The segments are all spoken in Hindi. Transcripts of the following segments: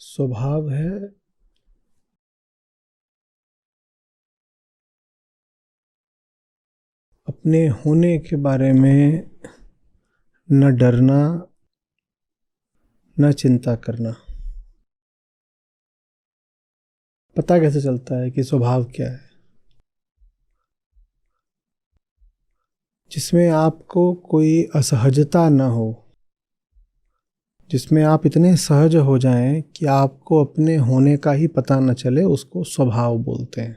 स्वभाव है अपने होने के बारे में न डरना न चिंता करना। पता कैसे चलता है कि स्वभाव क्या है? जिसमें आपको कोई असहजता न हो, जिसमें आप इतने सहज हो जाएं कि आपको अपने होने का ही पता न चले, उसको स्वभाव बोलते हैं।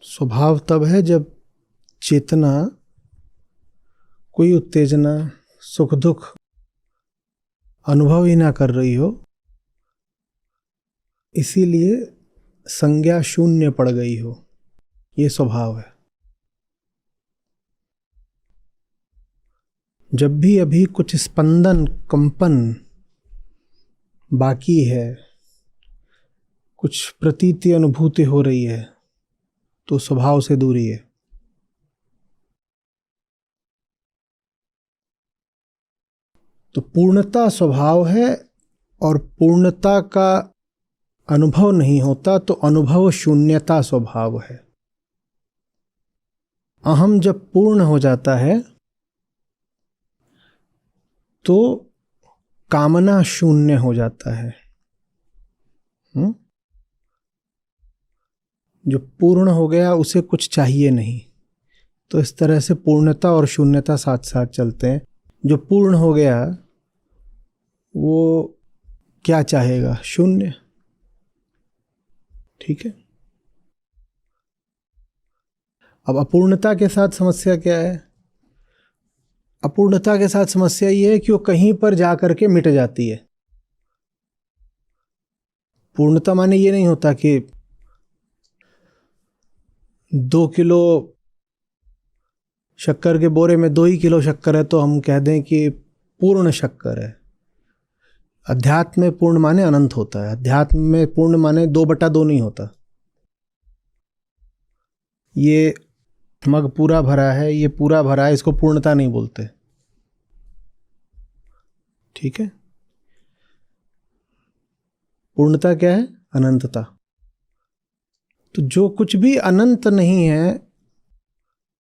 स्वभाव तब है जब चेतना कोई उत्तेजना, सुख दुख अनुभव ही ना कर रही हो, इसीलिए संज्ञा शून्य पड़ गई हो। ये स्वभाव है। जब भी अभी कुछ स्पंदन, कंपन बाकी है, कुछ प्रतीति, अनुभूति हो रही है, तो स्वभाव से दूरी है। तो पूर्णता स्वभाव है, और पूर्णता का अनुभव नहीं होता तो अनुभव शून्यता स्वभाव है। अहम जब पूर्ण हो जाता है तो कामना शून्य हो जाता है। जो पूर्ण हो गया उसे कुछ चाहिए नहीं। तो इस तरह से पूर्णता और शून्यता साथ साथ चलते हैं। जो पूर्ण हो गया वो क्या चाहेगा? शून्य। ठीक है। अब अपूर्णता के साथ समस्या क्या है? अपूर्णता के साथ समस्या ये है कि वो कहीं पर जा करके मिट जाती है। पूर्णता माने ये नहीं होता कि 2 किलो शक्कर के बोरे में 2 ही किलो शक्कर है तो हम कह दें कि पूर्ण शक्कर है। अध्यात्म में पूर्ण माने अनंत होता है। अध्यात्म में पूर्ण माने 2/2 नहीं होता। ये मग पूरा भरा है, ये पूरा भरा है, इसको पूर्णता नहीं बोलते। ठीक है। पूर्णता क्या है? अनंतता। तो जो कुछ भी अनंत नहीं है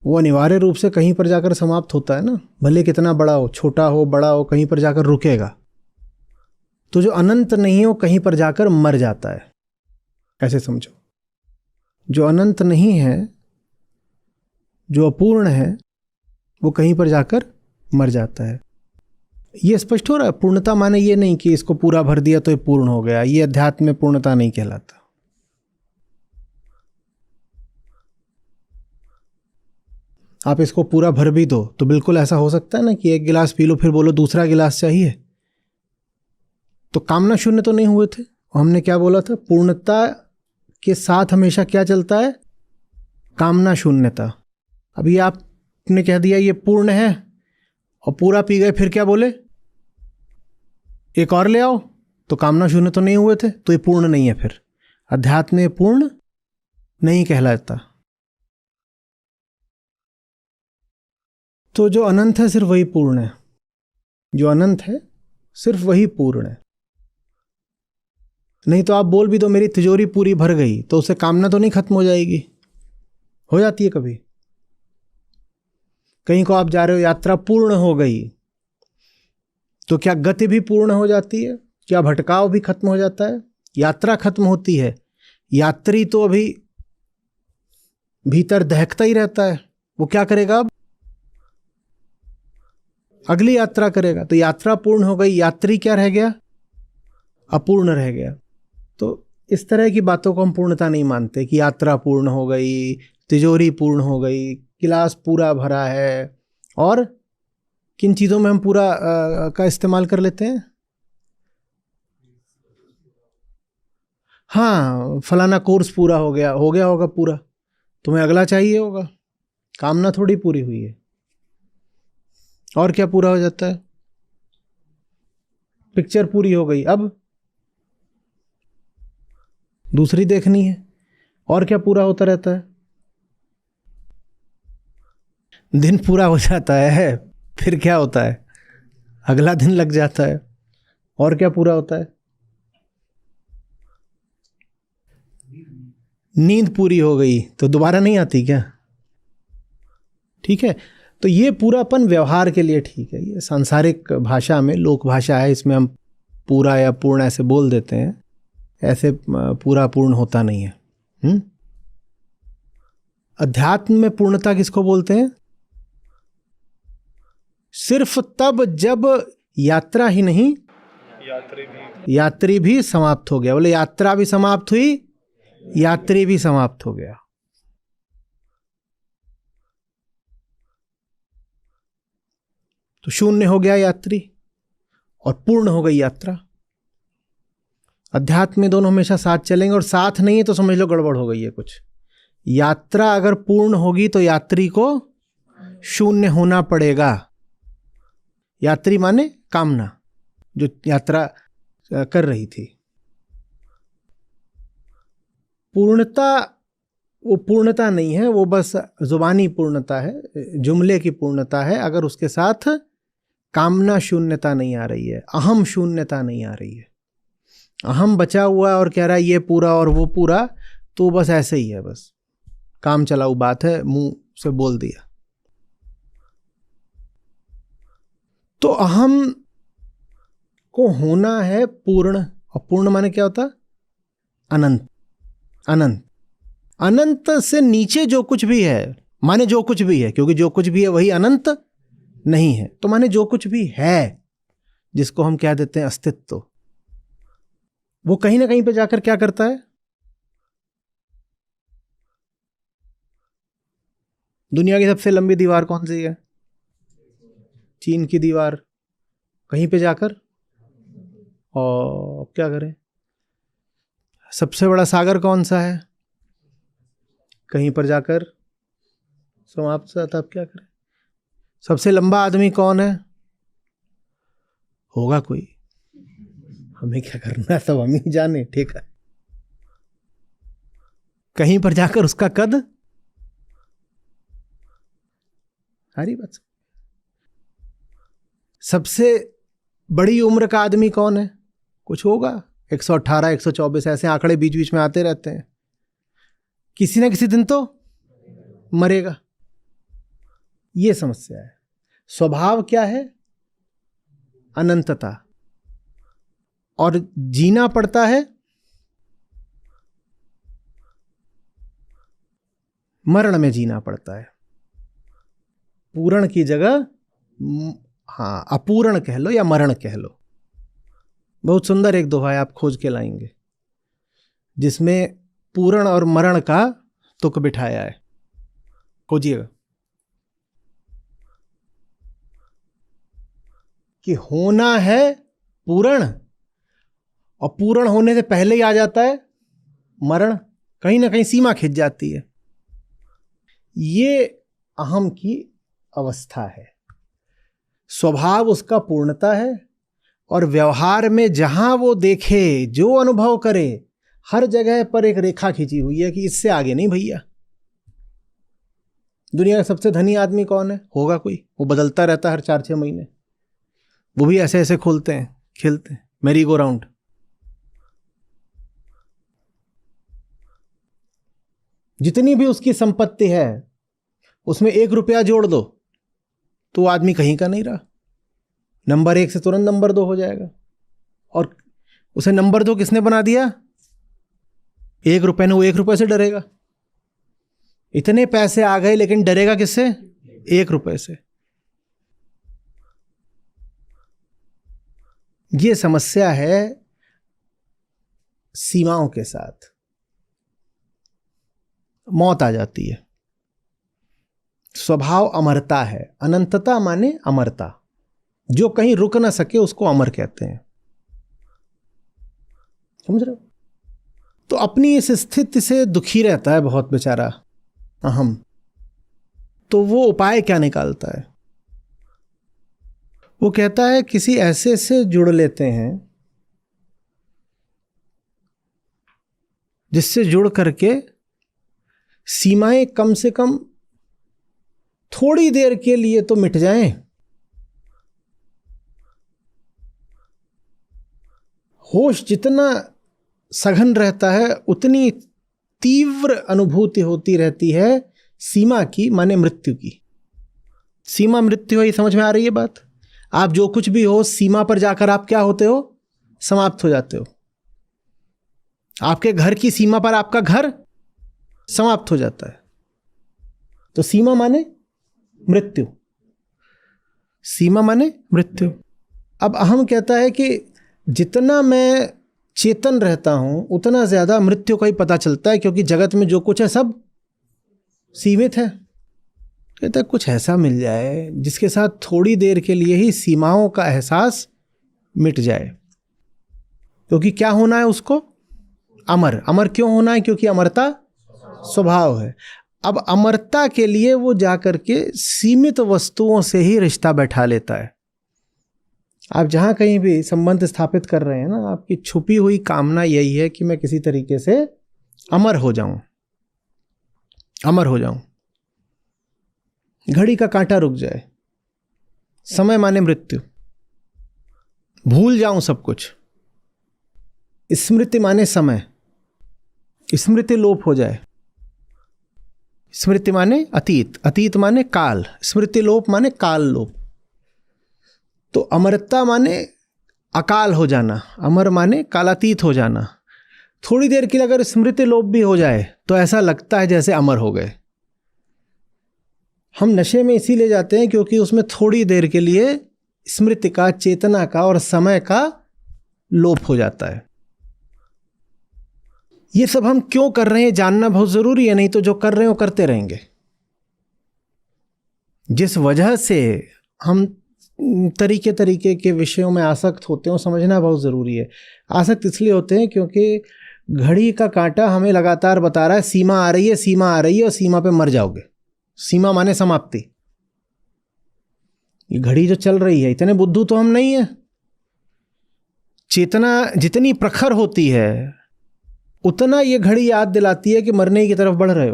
वो अनिवार्य रूप से कहीं पर जाकर समाप्त होता है ना। भले कितना बड़ा हो, छोटा हो, बड़ा हो, कहीं पर जाकर रुकेगा। तो जो अनंत नहीं है वो कहीं पर जाकर मर जाता है। ऐसे समझो, जो अनंत नहीं है, जो अपूर्ण है, वो कहीं पर जाकर मर जाता है। ये स्पष्ट हो रहा है? पूर्णता माने ये नहीं कि इसको पूरा भर दिया तो ये पूर्ण हो गया। ये अध्यात्म में पूर्णता नहीं कहलाता। आप इसको पूरा भर भी दो तो बिल्कुल ऐसा हो सकता है ना कि 1 गिलास पी लो फिर बोलो दूसरा गिलास चाहिए। तो कामना शून्य तो नहीं हुए थे। हमने क्या बोला था? पूर्णता के साथ हमेशा क्या चलता है? कामना शून्यता। अभी आपने कह दिया ये पूर्ण है और पूरा पी गए, फिर क्या बोले? एक और ले आओ। तो कामना शून्य तो नहीं हुए थे, तो ये पूर्ण नहीं है। फिर अध्यात्म में पूर्ण नहीं कहलाता। तो जो अनंत है सिर्फ वही पूर्ण है। जो अनंत है सिर्फ वही पूर्ण है। नहीं तो आप बोल भी दो मेरी तिजोरी पूरी भर गई, तो उससे कामना तो नहीं खत्म हो जाएगी? हो जाती है कभी। कहीं को आप जा रहे हो, यात्रा पूर्ण हो गई, तो क्या गति भी पूर्ण हो जाती है? क्या भटकाव भी खत्म हो जाता है? यात्रा खत्म होती है, यात्री तो अभी भीतर दहकता ही रहता है। वो क्या करेगा? अब अगली यात्रा करेगा। तो यात्रा पूर्ण हो गई, यात्री क्या रह गया? अपूर्ण रह गया। तो इस तरह की बातों को हम पूर्णता नहीं मानते कि यात्रा पूर्ण हो गई, तिजोरी पूर्ण हो गई, गिलास पूरा भरा है। और किन चीज़ों में हम पूरा का इस्तेमाल कर लेते हैं? हाँ, फलाना कोर्स पूरा हो गया होगा पूरा, तुम्हें अगला चाहिए होगा। कामना थोड़ी पूरी हुई है। और क्या पूरा हो जाता है? पिक्चर पूरी हो गई, अब दूसरी देखनी है। और क्या पूरा होता रहता है? दिन पूरा हो जाता है, फिर क्या होता है, अगला दिन लग जाता है, और क्या पूरा होता है, नींद पूरी हो गई तो दोबारा नहीं आती क्या? ठीक है, तो ये पूरापन व्यवहार के लिए ठीक है। ये सांसारिक भाषा में, लोक भाषा है, इसमें हम पूरा या पूर्ण ऐसे बोल देते हैं, ऐसे पूरा पूर्ण होता नहीं है। अध्यात्म में पूर्णता किसको बोलते हैं? सिर्फ तब जब यात्रा ही नहीं, यात्री भी समाप्त हो गया। बोले यात्रा भी समाप्त हुई, यात्री भी समाप्त हो गया। तो शून्य हो गया यात्री और पूर्ण हो गई यात्रा। अध्यात्म में दोनों हमेशा साथ चलेंगे, और साथ नहीं है तो समझ लो गड़बड़ हो गई है कुछ। यात्रा अगर पूर्ण होगी तो यात्री को शून्य होना पड़ेगा। यात्री माने कामना, जो यात्रा कर रही थी। पूर्णता वो पूर्णता नहीं है, वो बस जुबानी पूर्णता है, जुमले की पूर्णता है। अगर उसके साथ कामना शून्यता नहीं आ रही है, अहम शून्यता नहीं आ रही है, अहम बचा हुआ और कह रहा है ये पूरा और वो पूरा, तो बस ऐसे ही है, बस काम चलाऊ बात है, मुंह से बोल दिया। तो अहम को होना है पूर्ण, और पूर्ण माने क्या होता? अनंत। अनंत, अनंत से नीचे जो कुछ भी है, माने जो कुछ भी है, क्योंकि जो कुछ भी है वही अनंत नहीं है। तो माने जो कुछ भी है, जिसको हम क्या देते हैं अस्तित्व, वो कहीं ना कहीं पे जाकर क्या करता है? दुनिया की सबसे लंबी दीवार कौन सी है? चीन की दीवार। कहीं पे जाकर, और क्या करें? सबसे बड़ा सागर कौन सा है? कहीं पर जाकर समाप्त होता। अब क्या करें? सबसे लंबा आदमी कौन है? होगा कोई, हमें क्या करना है, सब हम ही जाने। ठीक है, कहीं पर जाकर उसका कद, सारी बात। सबसे बड़ी उम्र का आदमी कौन है? कुछ होगा 118, 124, ऐसे आंकड़े बीच बीच में आते रहते हैं। किसी ना किसी दिन तो मरेगा। ये समस्या है। स्वभाव क्या है? अनंतता। और जीना पड़ता है मरण में, जीना पड़ता है। पूर्ण की जगह हाँ अपूर्ण कह लो या मरण कह लो। बहुत सुंदर एक दोहा है, आप खोज के लाएंगे, जिसमें पूर्ण और मरण का तुक बिठाया है। खोजिएगा कि होना है पूर्ण, और पूर्ण होने से पहले ही आ जाता है मरण। कहीं ना कहीं सीमा खिंच जाती है। ये अहम की अवस्था है। स्वभाव उसका पूर्णता है, और व्यवहार में जहां वो देखे, जो अनुभव करे, हर जगह पर एक रेखा खींची हुई है कि इससे आगे नहीं भैया। दुनिया का सबसे धनी आदमी कौन है? होगा कोई, वो बदलता रहता है हर 4-6 महीने। वो भी ऐसे ऐसे खोलते हैं, खेलते हैं मेरी गो राउंड। जितनी भी उसकी संपत्ति है, उसमें 1 रुपया जोड़ दो तो आदमी कहीं का नहीं रहा। नंबर 1 से तुरंत नंबर 2 हो जाएगा। और उसे नंबर 2 किसने बना दिया? 1 रुपए ने। वो 1 रुपए से डरेगा। इतने पैसे आ गए, लेकिन डरेगा किससे? 1 रुपए से। ये समस्या है सीमाओं के साथ। मौत आ जाती है। स्वभाव अमरता है। अनंतता माने अमरता। जो कहीं रुक ना सके उसको अमर कहते हैं। समझ रहे हो? तो अपनी इस स्थिति से दुखी रहता है बहुत बेचारा अहम। तो वो उपाय क्या निकालता है? वो कहता है किसी ऐसे से जुड़ लेते हैं जिससे जुड़ करके सीमाएं कम से कम थोड़ी देर के लिए तो मिट जाएं। होश जितना सघन रहता है उतनी तीव्र अनुभूति होती रहती है सीमा की, माने मृत्यु की। सीमा मृत्यु है, ये समझ में आ रही है बात? आप जो कुछ भी हो, सीमा पर जाकर आप क्या होते हो? समाप्त हो जाते हो। आपके घर की सीमा पर आपका घर समाप्त हो जाता है। तो सीमा माने मृत्यु, सीमा माने मृत्यु। अब अहम कहता है कि जितना मैं चेतन रहता हूं उतना ज्यादा मृत्यु का ही पता चलता है, क्योंकि जगत में जो कुछ है सब सीमित है। कहता है कुछ ऐसा मिल जाए जिसके साथ थोड़ी देर के लिए ही सीमाओं का एहसास मिट जाए। क्योंकि क्या होना है उसको? अमर। अमर क्यों होना है? क्योंकि अमरता स्वभाव है। अब अमरता के लिए वो जाकर के सीमित वस्तुओं से ही रिश्ता बैठा लेता है। आप जहां कहीं भी संबंध स्थापित कर रहे हैं ना, आपकी छुपी हुई कामना यही है कि मैं किसी तरीके से अमर हो जाऊं, अमर हो जाऊं, घड़ी का कांटा रुक जाए। समय माने मृत्यु, भूल जाऊं सब कुछ। स्मृति माने समय, स्मृति लोप हो जाए। स्मृति माने अतीत, अतीत माने काल, स्मृति लोप माने काल लोप। तो अमरता माने अकाल हो जाना, अमर माने कालातीत हो जाना। थोड़ी देर के लिए अगर स्मृति लोप भी हो जाए तो ऐसा लगता है जैसे अमर हो गए। हम नशे में इसीलिए जाते हैं क्योंकि उसमें थोड़ी देर के लिए स्मृति का, चेतना का और समय का लोप हो जाता है। ये सब हम क्यों कर रहे हैं जानना बहुत जरूरी है, नहीं तो जो कर रहे हैं वो करते रहेंगे। जिस वजह से हम तरीके तरीके के विषयों में आसक्त होते हैं समझना बहुत ज़रूरी है। आसक्त इसलिए होते हैं क्योंकि घड़ी का कांटा हमें लगातार बता रहा है सीमा आ रही है, सीमा आ रही है और सीमा पे मर जाओगे। सीमा माने समाप्ति। ये घड़ी जो चल रही है, इतने बुद्धू तो हम नहीं है। चेतना जितनी प्रखर होती है उतना ये घड़ी याद दिलाती है कि मरने की तरफ बढ़ रहे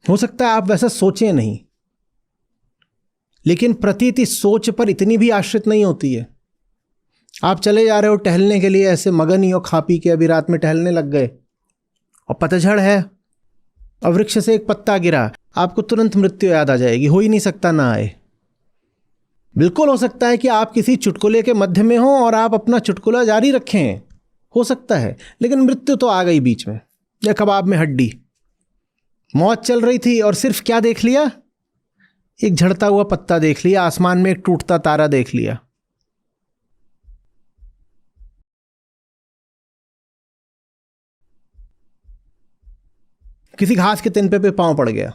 हो सकता है आप वैसा सोचें नहीं, लेकिन प्रतीति सोच पर इतनी भी आश्रित नहीं होती है। आप चले जा रहे हो टहलने के लिए, ऐसे मगन ही हो, खा पी के अभी रात में टहलने लग गए और पतझड़ है और वृक्ष से एक पत्ता गिरा, आपको तुरंत मृत्यु याद आ जाएगी। हो ही नहीं सकता ना आए। बिल्कुल हो सकता है कि आप किसी चुटकुले के मध्य में हो और आप अपना चुटकुला जारी रखें, हो सकता है, लेकिन मृत्यु तो आ गई बीच में। या कबाब में हड्डी, मौत चल रही थी और सिर्फ क्या देख लिया? एक झड़ता हुआ पत्ता देख लिया, आसमान में एक टूटता तारा देख लिया। किसी घास के तिनपे पे पांव पड़ गया।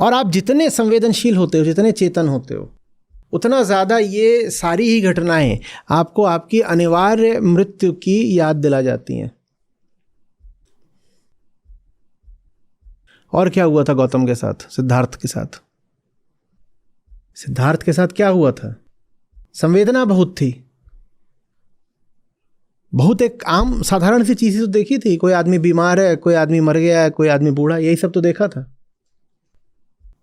और आप जितने संवेदनशील होते हो, जितने चेतन होते हो, उतना ज्यादा ये सारी ही घटनाएं आपको आपकी अनिवार्य मृत्यु की याद दिला जाती हैं। और क्या हुआ था गौतम के साथ, सिद्धार्थ के साथ? सिद्धार्थ के साथ क्या हुआ था? संवेदना बहुत थी, बहुत एक आम साधारण सी चीज़ तो देखी थी। कोई आदमी बीमार है, कोई आदमी मर गया है, कोई आदमी बूढ़ा, यही सब तो देखा था।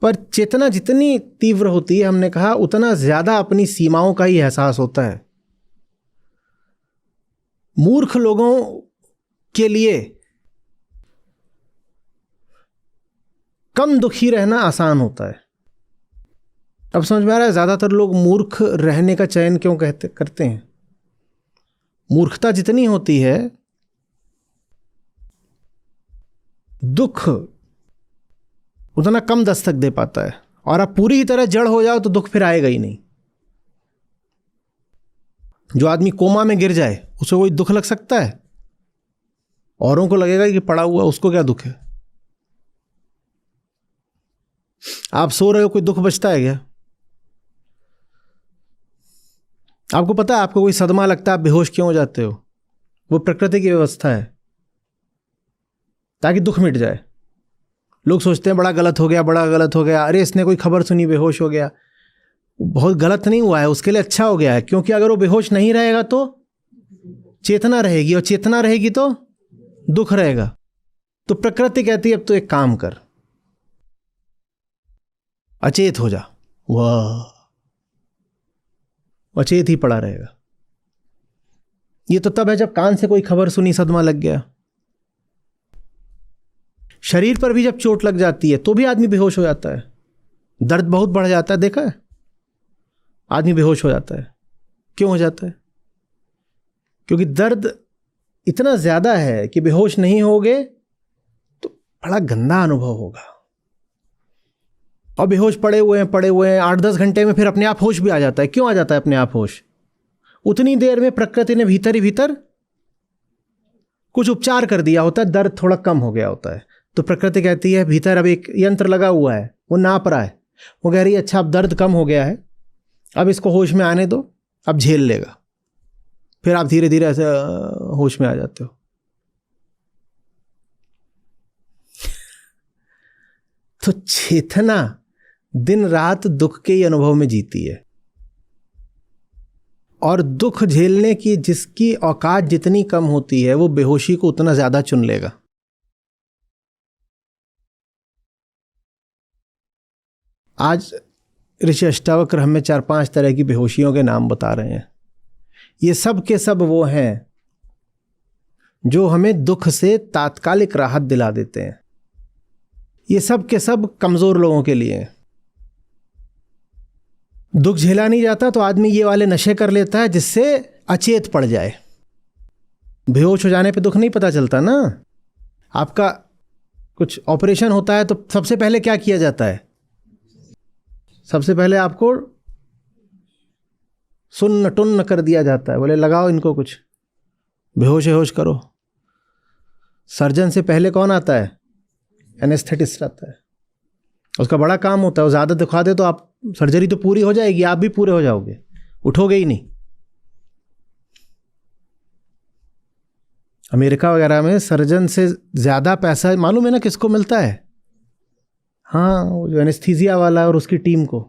पर चेतना जितनी तीव्र होती है, हमने कहा, उतना ज्यादा अपनी सीमाओं का ही एहसास होता है। मूर्ख लोगों के लिए कम दुखी रहना आसान होता है। अब समझ में आ रहा है ज्यादातर लोग मूर्ख रहने का चयन क्यों करते हैं। मूर्खता जितनी होती है, दुख उतना कम दस्तक दे पाता है। और आप पूरी तरह जड़ हो जाओ तो दुख फिर आएगा ही नहीं। जो आदमी कोमा में गिर जाए उसे कोई दुख लग सकता है? औरों को लगेगा कि पड़ा हुआ, उसको क्या दुख है। आप सो रहे हो, कोई दुख बचता है क्या? आपको पता है आपको कोई सदमा लगता है, आप बेहोश क्यों हो जाते हो? वो प्रकृति की व्यवस्था है ताकि दुख मिट जाए। लोग सोचते हैं बड़ा गलत हो गया, बड़ा गलत हो गया, अरे इसने कोई खबर सुनी बेहोश हो गया। बहुत गलत नहीं हुआ है, उसके लिए अच्छा हो गया है। क्योंकि अगर वो बेहोश नहीं रहेगा तो चेतना रहेगी, और चेतना रहेगी तो दुख रहेगा। तो प्रकृति कहती है अब तो एक काम कर, अचेत हो जा। वाह, अचेत ही पड़ा रहेगा। ये तो तब है जब कान से कोई खबर सुनी, सदमा लग गया। शरीर पर भी जब चोट लग जाती है तो भी आदमी बेहोश हो जाता है, दर्द बहुत बढ़ जाता है, देखा है, आदमी बेहोश हो जाता है। क्यों हो जाता है? क्योंकि दर्द इतना ज्यादा है कि बेहोश नहीं होगे तो बड़ा गंदा अनुभव होगा। और बेहोश पड़े हुए हैं 8-10 घंटे में फिर अपने आप होश भी आ जाता है। क्यों आ जाता है अपने आप होश? उतनी देर में प्रकृति ने भीतर ही भीतर कुछ उपचार कर दिया होता है, दर्द थोड़ा कम हो गया होता है। तो प्रकृति कहती है भीतर अब एक यंत्र लगा हुआ है, वो नाप रहा है, वो कह रही है अच्छा अब दर्द कम हो गया है, अब इसको होश में आने दो, अब झेल लेगा। फिर आप धीरे धीरे ऐसे होश में आ जाते हो। तो चेतना दिन रात दुख के ही अनुभव में जीती है, और दुख झेलने की जिसकी औकात जितनी कम होती है वो बेहोशी को उतना ज्यादा चुन लेगा। आज ऋषि अष्टावक्र हमें 4-5 तरह की बेहोशियों के नाम बता रहे हैं। ये सब के सब वो हैं जो हमें दुख से तात्कालिक राहत दिला देते हैं। ये सब के सब कमजोर लोगों के लिए हैं। दुख झेला नहीं जाता तो आदमी ये वाले नशे कर लेता है जिससे अचेत पड़ जाए। बेहोश हो जाने पे दुख नहीं पता चलता ना। आपका कुछ ऑपरेशन होता है तो सबसे पहले क्या किया जाता है? सबसे पहले आपको सुन्न टुन्न कर दिया जाता है, बोले लगाओ इनको कुछ, बेहोश होश करो। सर्जन से पहले कौन आता है? एनेस्थेटिस्ट आता है। उसका बड़ा काम होता है, वो ज़्यादा दिखा दे तो आप सर्जरी तो पूरी हो जाएगी, आप भी पूरे हो जाओगे, उठोगे ही नहीं। अमेरिका वगैरह में सर्जन से ज़्यादा पैसा मालूम है ना किसको मिलता है? हाँ, वो जो एनेस्थीसिया वाला है और उसकी टीम को,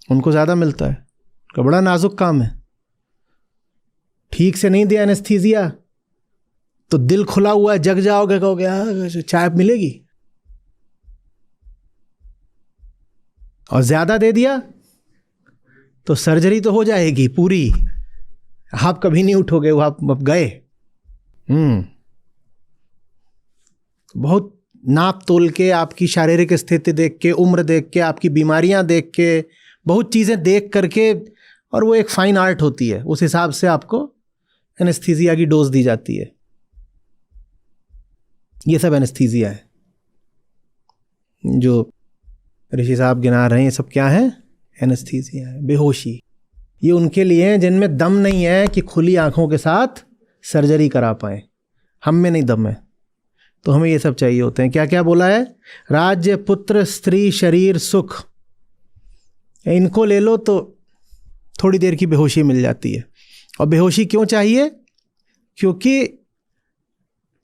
उनको ज़्यादा मिलता है। उनका बड़ा नाजुक काम है। ठीक से नहीं दिया एनेस्थीसिया तो दिल खुला हुआ है, जग जाओगे, कहोगे चाय मिलेगी। और ज़्यादा दे दिया तो सर्जरी तो हो जाएगी पूरी, आप कभी नहीं उठोगे, वो आप गए। बहुत नाप तोल के, आपकी शारीरिक स्थिति देख के, उम्र देख के, आपकी बीमारियां देख के, बहुत चीज़ें देख करके, और वो एक फाइन आर्ट होती है, उस हिसाब से आपको एनेस्थीसिया की डोज दी जाती है। ये सब एनेस्थीसिया है जो ऋषि साहब गिना रहे हैं। ये सब क्या है? एनेस्थीसिया है, बेहोशी। ये उनके लिए हैं जिनमें दम नहीं है कि खुली आंखों के साथ सर्जरी करा पाए। हम में नहीं दम है, तो हमें ये सब चाहिए होते हैं। क्या क्या बोला है? राज्य, पुत्र, स्त्री, शरीर, सुख, इनको ले लो तो थोड़ी देर की बेहोशी मिल जाती है। और बेहोशी क्यों चाहिए? क्योंकि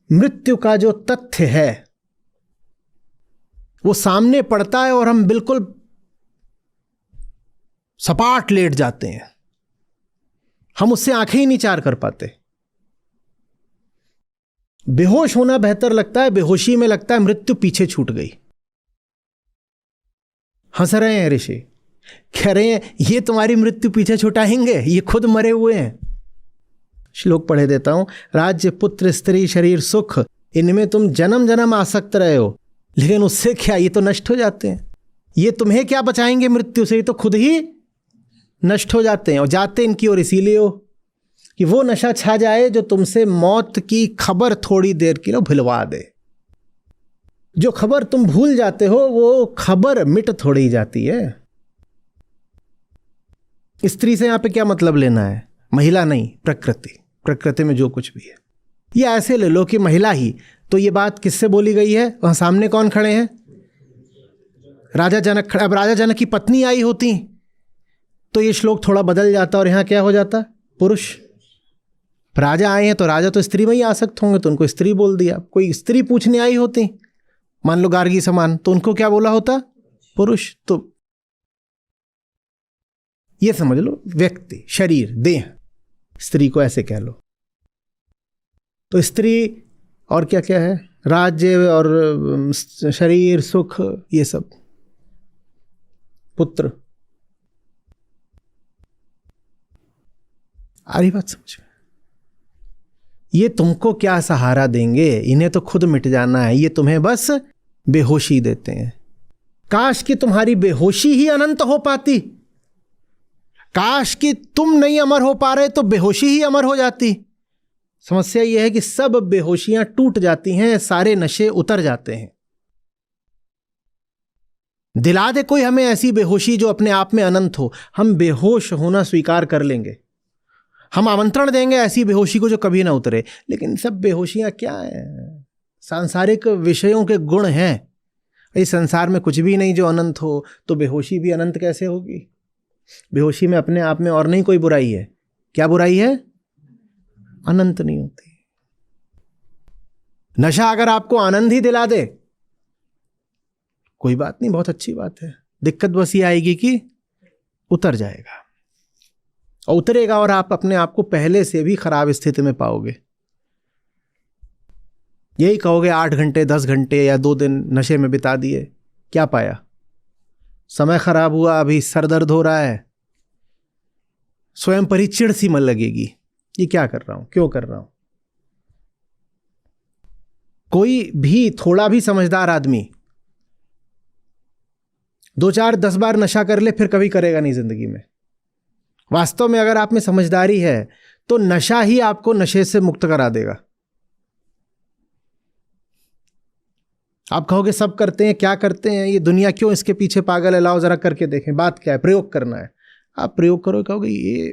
मृत्यु का जो तथ्य है वो सामने पड़ता है और हम बिल्कुल सपाट लेट जाते हैं, हम उससे आंखें ही नहीं चार कर पाते। बेहोश होना बेहतर लगता है, बेहोशी में लगता है मृत्यु पीछे छूट गई। हंस रहे हैं ऋषि, कह रहे हैं ये तुम्हारी मृत्यु पीछे छुटाएंगे, ये खुद मरे हुए हैं। श्लोक पढ़े देता हूं। राज्य, पुत्र, स्त्री, शरीर, सुख, इनमें तुम जन्म जन्म आसक्त रहे हो, लेकिन उससे क्या, ये तो नष्ट हो जाते हैं। ये तुम्हें क्या बचाएंगे मृत्यु से? ये तो खुद ही नष्ट हो जाते हैं। और जाते इनकी ओर इसीलिए हो कि वो नशा छा जाए जो तुमसे मौत की खबर थोड़ी देर के लिए भुलवा दे। जो खबर तुम भूल जाते हो वो खबर मिट थोड़ी ही जाती है। स्त्री से यहां पे क्या मतलब लेना है? महिला नहीं, प्रकृति। प्रकृति में जो कुछ भी है, ये ऐसे ले लो कि महिला ही। तो ये बात किससे बोली गई है? वहां सामने कौन खड़े हैं? राजा जनक खड़े। अब राजा जनक की पत्नी आई होती तो ये श्लोक थोड़ा बदल जाता और यहां क्या हो जाता? पुरुष। राजा आए हैं तो राजा तो स्त्री में ही आसक्त होंगे, तो उनको स्त्री बोल दिया। कोई स्त्री पूछने आई होती, मान लो गार्गी समान, तो उनको क्या बोला होता? पुरुष। तो ये समझ लो, व्यक्ति, शरीर, देह, स्त्री को ऐसे कह लो। तो स्त्री और क्या क्या है, राज्य और शरीर, सुख, ये सब, पुत्र। आ रही बात समझ में? ये तुमको क्या सहारा देंगे, इन्हें तो खुद मिट जाना है, ये तुम्हें बस बेहोशी देते हैं। काश कि तुम्हारी बेहोशी ही अनंत हो पाती, काश कि तुम नहीं अमर हो पा रहे तो बेहोशी ही अमर हो जाती। समस्या यह है कि सब बेहोशियां टूट जाती हैं, सारे नशे उतर जाते हैं। दिला दे कोई हमें ऐसी बेहोशी जो अपने आप में अनंत हो, हम बेहोश होना स्वीकार कर लेंगे। हम आमंत्रण देंगे ऐसी बेहोशी को जो कभी ना उतरे। लेकिन सब बेहोशियां क्या है? सांसारिक विषयों के गुण हैं। इस संसार में कुछ भी नहीं जो अनंत हो, तो बेहोशी भी अनंत कैसे होगी? बेहोशी में अपने आप में और नहीं कोई बुराई है। क्या बुराई है? अनंत नहीं होती। नशा अगर आपको आनंद ही दिला दे, कोई बात नहीं, बहुत अच्छी बात है। दिक्कत बस ये आएगी कि उतर जाएगा, और उतरेगा और आप अपने आप को पहले से भी खराब स्थिति में पाओगे। यही कहोगे 8 घंटे 10 घंटे या 2 दिन नशे में बिता दिए, क्या पाया? समय खराब हुआ, अभी सर दर्द हो रहा है, स्वयं पर ही चिढ़ सी मन लगेगी, ये क्या कर रहा हूं, क्यों कर रहा हूं। कोई भी थोड़ा भी समझदार आदमी 2 4 10 बार नशा कर ले, फिर कभी करेगा नहीं जिंदगी में। वास्तव में अगर आप में समझदारी है तो नशा ही आपको नशे से मुक्त करा देगा। आप कहोगे सब करते हैं, क्या करते हैं, ये दुनिया क्यों इसके पीछे पागल है, लाओ जरा करके देखें। बात क्या है? प्रयोग करना है। आप प्रयोग करो, कहोगे ये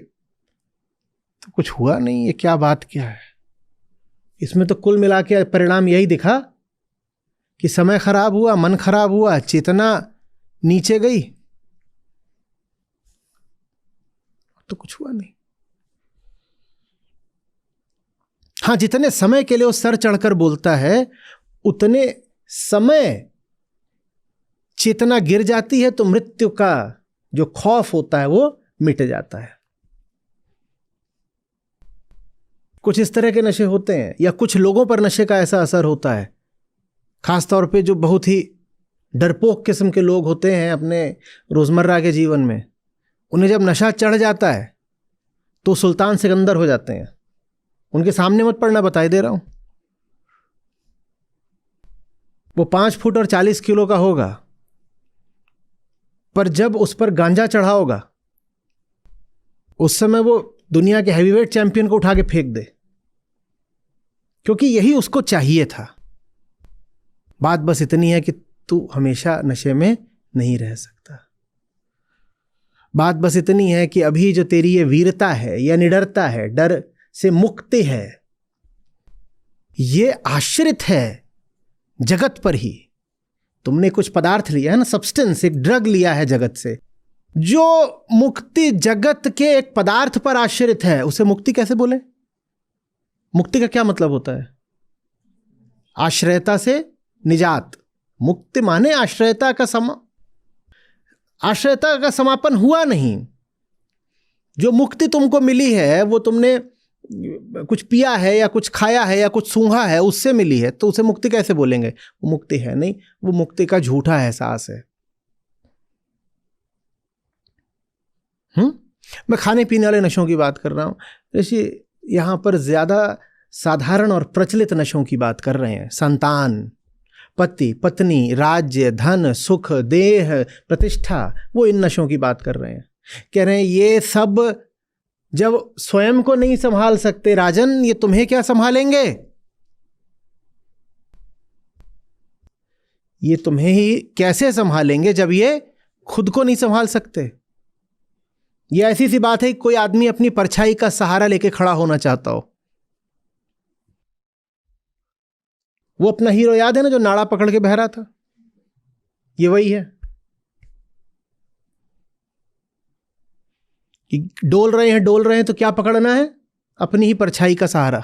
तो कुछ हुआ नहीं, ये क्या बात क्या है। इसमें तो कुल मिला के परिणाम यही दिखा कि समय खराब हुआ, मन खराब हुआ, चेतना नीचे गई, तो कुछ हुआ नहीं। हां, जितने समय के लिए वो सर चढ़कर बोलता है, उतने समय चेतना गिर जाती है तो मृत्यु का जो खौफ होता है वो मिट जाता है। कुछ इस तरह के नशे होते हैं, या कुछ लोगों पर नशे का ऐसा असर होता है, खासतौर पे जो बहुत ही डरपोक किस्म के लोग होते हैं अपने रोजमर्रा के जीवन में, उन्हें जब नशा चढ़ जाता है तो सुल्तान सिकंदर हो जाते हैं। उनके सामने मत पड़ना, बताई दे रहा हूं। वो 5 फुट और 40 किलो का होगा, पर जब उस पर गांजा चढ़ा होगा, उस समय वो दुनिया के हैवीवेट चैंपियन को उठा के फेंक दे, क्योंकि यही उसको चाहिए था। बात बस इतनी है कि तू हमेशा नशे में नहीं रह सकता। बात बस इतनी है कि अभी जो तेरी ये वीरता है या निडरता है, डर से मुक्ति है, ये आश्रित है जगत पर ही। तुमने कुछ पदार्थ लिया है ना, सब्सटेंस, एक ड्रग लिया है जगत से। जो मुक्ति जगत के एक पदार्थ पर आश्रित है, उसे मुक्ति कैसे बोले? मुक्ति का क्या मतलब होता है? आश्रयता से निजात। मुक्ति माने आश्रयता का आश्रयता का समापन हुआ नहीं। जो मुक्ति तुमको मिली है वो तुमने कुछ पिया है या कुछ खाया है या कुछ सूंघा है, उससे मिली है, तो उसे मुक्ति कैसे बोलेंगे? वो मुक्ति है नहीं, वो मुक्ति का झूठा एहसास है। मैं खाने पीने वाले नशों की बात कर रहा हूं। जैसे यहां पर ज्यादा साधारण और प्रचलित नशों की बात कर रहे हैं। संतान, पति, पत्नी, राज्य, धन, सुख, देह, प्रतिष्ठा, वो इन नशों की बात कर रहे हैं। कह रहे हैं ये सब जब स्वयं को नहीं संभाल सकते राजन, ये तुम्हें क्या संभालेंगे? ये तुम्हें ही कैसे संभालेंगे जब ये खुद को नहीं संभाल सकते? ये ऐसी सी बात है कि कोई आदमी अपनी परछाई का सहारा लेके खड़ा होना चाहता हो। वो अपना हीरो याद है ना, जो नाड़ा पकड़ के बह रहा था? ये वही है कि डोल रहे हैं तो क्या पकड़ना है? अपनी ही परछाई का सहारा।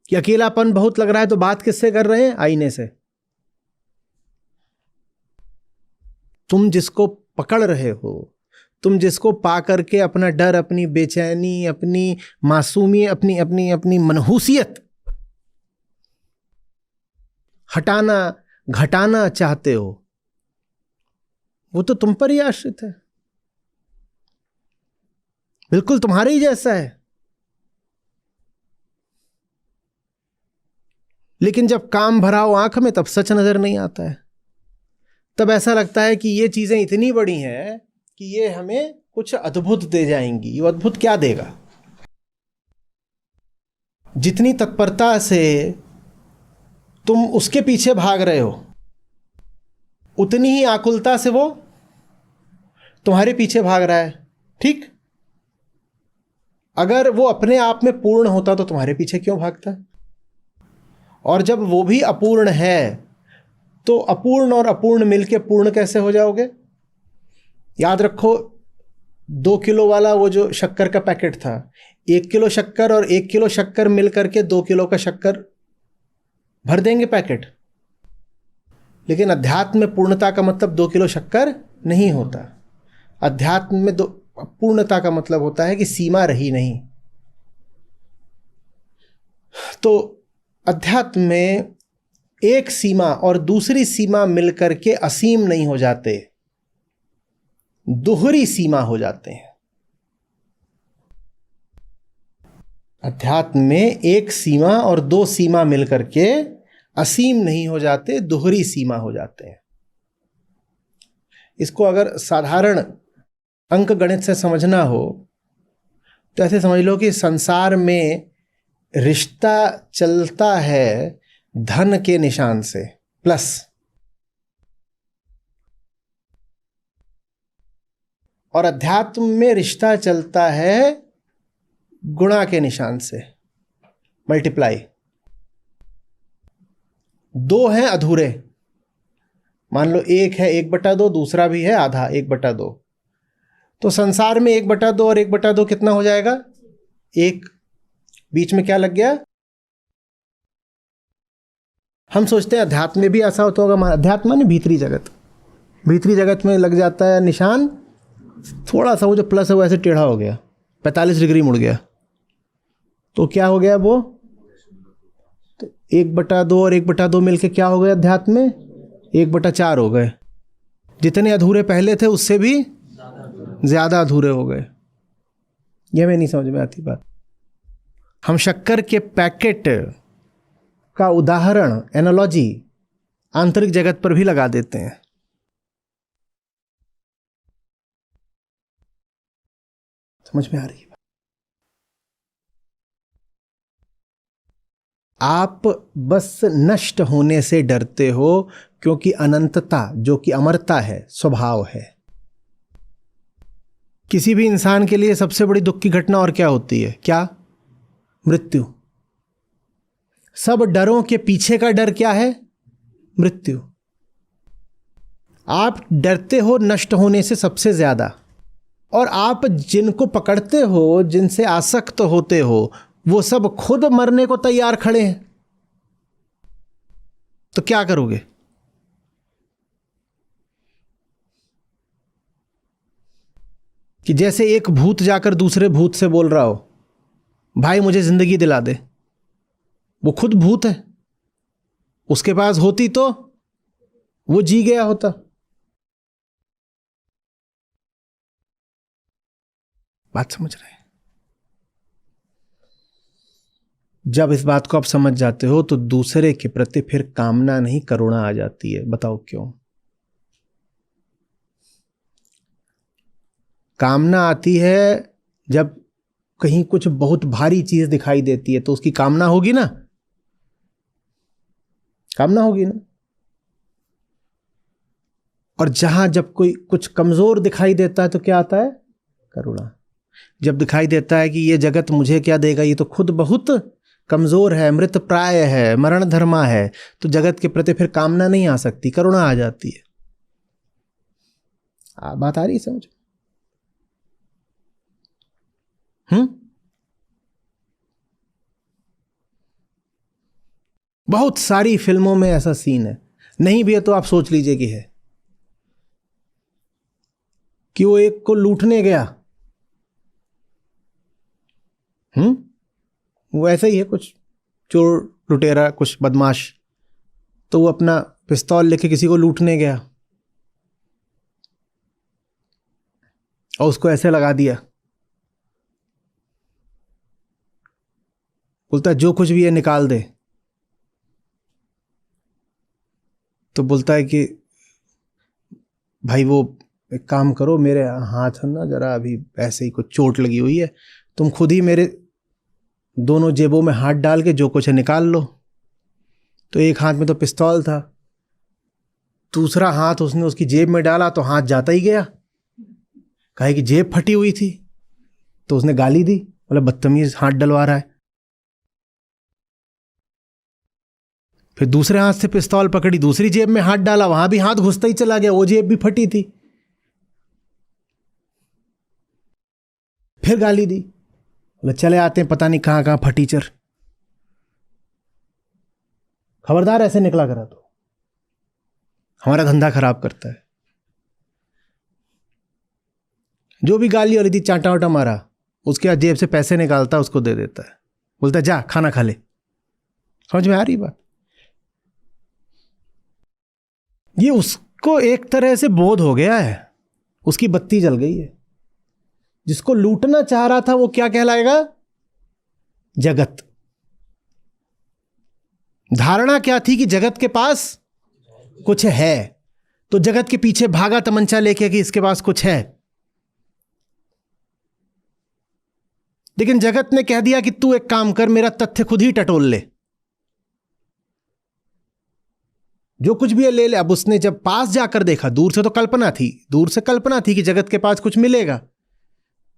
कि अकेलापन बहुत लग रहा है तो बात किससे कर रहे हैं? आईने से। तुम जिसको पकड़ रहे हो, तुम जिसको पा करके अपना डर, अपनी बेचैनी, अपनी मासूमी, अपनी अपनी अपनी मनहूसियत हटाना, घटाना चाहते हो, वो तो तुम पर ही आश्रित है, बिल्कुल तुम्हारे ही जैसा है। लेकिन जब काम भरा हो आंख में तब सच नजर नहीं आता है। तब ऐसा लगता है कि ये चीजें इतनी बड़ी हैं कि ये हमें कुछ अद्भुत दे जाएंगी। ये अद्भुत क्या देगा? जितनी तत्परता से तुम उसके पीछे भाग रहे हो, उतनी ही आकुलता से वो तुम्हारे पीछे भाग रहा है। ठीक? अगर वो अपने आप में पूर्ण होता तो तुम्हारे पीछे क्यों भागता? और जब वो भी अपूर्ण है तो अपूर्ण और अपूर्ण मिलके पूर्ण कैसे हो जाओगे? याद रखो, 2 किलो वाला वो जो शक्कर का पैकेट था, 1 किलो शक्कर और 1 किलो शक्कर मिल करके 2 किलो का शक्कर भर देंगे पैकेट। लेकिन अध्यात्म में पूर्णता का मतलब 2 किलो शक्कर नहीं होता। अध्यात्म में पूर्णता का मतलब होता है कि सीमा रही नहीं। तो अध्यात्म में एक सीमा और दूसरी सीमा मिलकर के असीम नहीं हो जाते, दोहरी सीमा हो जाते हैं। अध्यात्म में एक सीमा और 2 सीमा मिलकर के असीम नहीं हो जाते, दोहरी सीमा हो जाते हैं। इसको अगर साधारण अंक गणित से समझना हो तो ऐसे समझ लो कि संसार में रिश्ता चलता है धन के निशान से, प्लस, और अध्यात्म में रिश्ता चलता है गुणा के निशान से, मल्टीप्लाई। 2 हैं अधूरे, मान लो एक है 1/2, दूसरा भी है आधा 1/2। तो संसार में 1/2 और 1/2 कितना हो जाएगा? 1। बीच में क्या लग गया? हम सोचते हैं अध्यात्म में भी ऐसा होता होगा। अध्यात्म माने भीतरी जगत, भीतरी जगत में लग जाता है निशान, थोड़ा सा वो जो प्लस है वो ऐसे टेढ़ा हो गया, 45 डिग्री मुड़ गया, तो क्या हो गया वो? तो 1/2 और 1/2 मिलके क्या हो गया अध्यात्म में? 1/4 हो गए। जितने अधूरे पहले थे उससे भी ज्यादा अधूरे हो गए। यह हमें नहीं समझ में आती बात। हम शक्कर के पैकेट का उदाहरण, एनालॉजी, आंतरिक जगत पर भी लगा देते हैं। समझ में आ रही है? आप बस नष्ट होने से डरते हो क्योंकि अनंतता, जो कि अमरता है, स्वभाव है। किसी भी इंसान के लिए सबसे बड़ी दुख की घटना और क्या होती है? क्या? मृत्यु। सब डरों के पीछे का डर क्या है? मृत्यु। आप डरते हो नष्ट होने से सबसे ज्यादा, और आप जिनको पकड़ते हो, जिनसे आसक्त होते हो, वो सब खुद मरने को तैयार खड़े हैं। तो क्या करोगे? कि जैसे एक भूत जाकर दूसरे भूत से बोल रहा हो, भाई मुझे जिंदगी दिला दे। वो खुद भूत है, उसके पास होती तो वो जी गया होता। बात समझ रहे हैं? जब इस बात को आप समझ जाते हो तो दूसरे के प्रति फिर कामना नहीं, करुणा आ जाती है। बताओ क्यों? कामना आती है जब कहीं कुछ बहुत भारी चीज दिखाई देती है तो उसकी कामना होगी ना, कामना होगी ना। और जब कोई कुछ कमजोर दिखाई देता है तो क्या आता है? करुणा। जब दिखाई देता है कि ये जगत मुझे क्या देगा, ये तो खुद बहुत कमजोर है, मृत प्राय है, मरण धर्मा है, तो जगत के प्रति फिर कामना नहीं आ सकती, करुणा आ जाती है। बात आ रही समझ? बहुत सारी फिल्मों में ऐसा सीन है, नहीं भी है तो आप सोच लीजिए कि है। कि वो एक को लूटने गया। वो ऐसा ही है, कुछ चोर लुटेरा कुछ बदमाश, तो वो अपना पिस्तौल लेके किसी को लूटने गया और उसको ऐसे लगा दिया। बोलता है जो कुछ भी है निकाल दे। तो बोलता है कि भाई वो एक काम करो, मेरे हाथ है ना जरा अभी ऐसे ही कुछ चोट लगी हुई है, तुम खुद ही मेरे दोनों जेबों में हाथ डाल के जो कुछ है निकाल लो। तो एक हाथ में तो पिस्तौल था, दूसरा हाथ उसने उसकी जेब में डाला तो हाथ जाता ही गया। कहे कि जेब फटी हुई थी, तो उसने गाली दी, बोला बदतमीज हाथ डलवा रहा है। फिर दूसरे हाथ से पिस्तौल पकड़ी, दूसरी जेब में हाथ डाला, वहां भी हाथ घुसता ही चला गया, वो जेब भी फटी थी। फिर गाली दी, बोले चले आते हैं पता नहीं कहां कहां फटीचर, खबरदार ऐसे निकला करा तो हमारा धंधा खराब करता है। जो भी गाली वाली थी चांटा वाटा मारा, उसके बाद जेब से पैसे निकालता उसको दे देता है, बोलता जा खाना खा ले। समझ में आ रही बात? ये उसको एक तरह से बोध हो गया है, उसकी बत्ती जल गई है। जिसको लूटना चाह रहा था वो क्या कहलाएगा? जगत। धारणा क्या थी कि जगत के पास कुछ है, तो जगत के पीछे भागा तमंचा लेके कि इसके पास कुछ है। लेकिन जगत ने कह दिया कि तू एक काम कर, मेरा तथ्य खुद ही टटोल ले, जो कुछ भी है ले ले। अब उसने जब पास जाकर देखा, दूर से तो कल्पना थी, दूर से कल्पना थी कि जगत के पास कुछ मिलेगा,